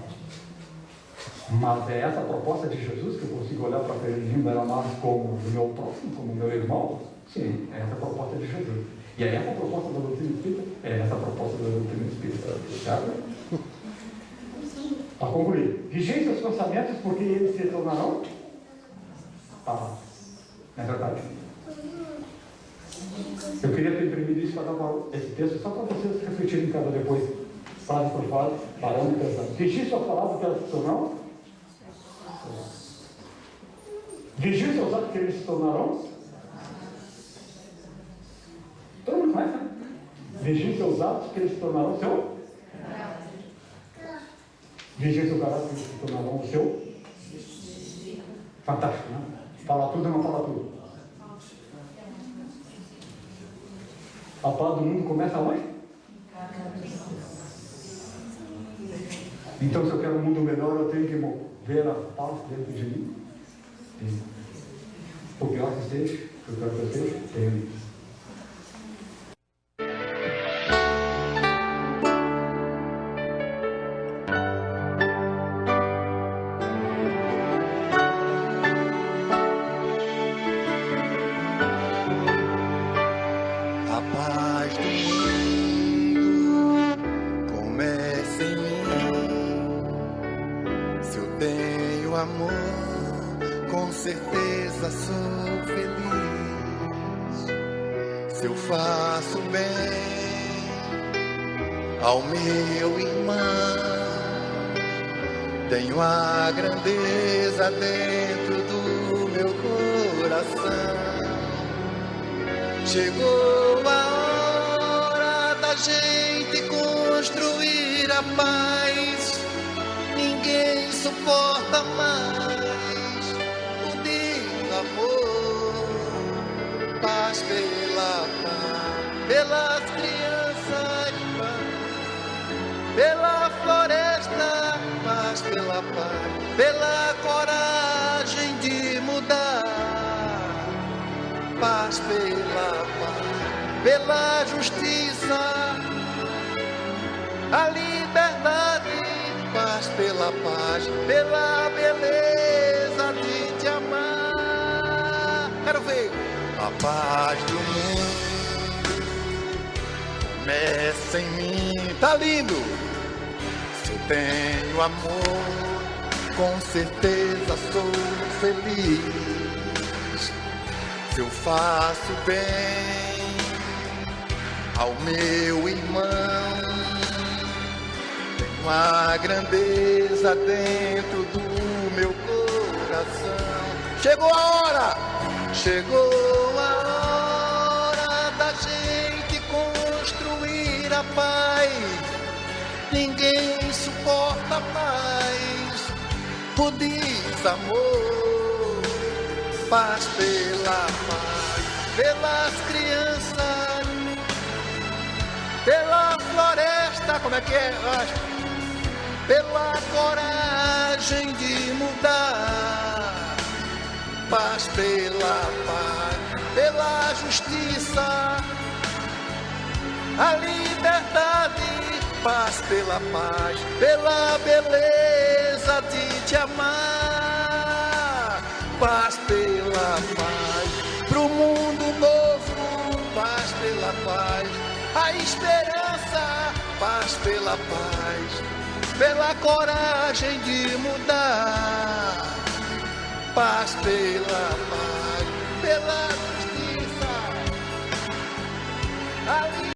S1: Mas é essa a proposta de Jesus, que eu consigo olhar para Fernandinho Belamar como o meu próximo, como o meu irmão? Sim, é essa a proposta de Jesus. E é essa a proposta da doutrina espírita? É essa a proposta da doutrina espírita. Certo? Para concluir, vigiem seus pensamentos, porque eles se tornarão palavras. Não é verdade? Eu queria ter imprimido isso para dar esse texto, só para vocês refletirem em casa depois, frase por frase, parando e pensando. Vigiem suas palavras, que elas se tornarão. Vigiem seus atos, que eles se tornarão. Todo mundo conhece, né? Vigiem seus atos, que eles se tornarão seu. Vigiem seu caráter, que eles se tornarão o seu. Fantástico, né? Fala tudo e não fala tudo. A paz do mundo começa onde? Então, se eu quero um mundo melhor, eu tenho que ver a paz dentro de mim. O pior que seja, o pior que eu seja, tenho isso.
S4: Ao meu irmão, tenho a grandeza dentro do meu coração. Chegou a hora da gente construir a paz. Ninguém suporta mais o desamor. Paz pela paz, pelas crianças, pela floresta, paz pela paz, pela coragem de mudar, paz pela paz, pela justiça, a liberdade, paz pela paz, pela beleza de te amar. Quero ver a paz do mundo começa em mim, tá lindo. Se eu tenho amor, com certeza sou feliz. Se eu faço bem ao meu irmão, tenho a grandeza dentro do meu coração. Chegou a hora da gente construir a paz. Ninguém suporta mais o desamor. Paz pela paz, pelas crianças, pela floresta, como é que é? Pela coragem de mudar. Paz pela paz, pela justiça, a liberdade. Paz pela paz, pela beleza de te amar. Paz pela paz, pro mundo novo. Paz pela paz, a esperança. Paz pela paz, pela coragem de mudar. Paz pela paz, pela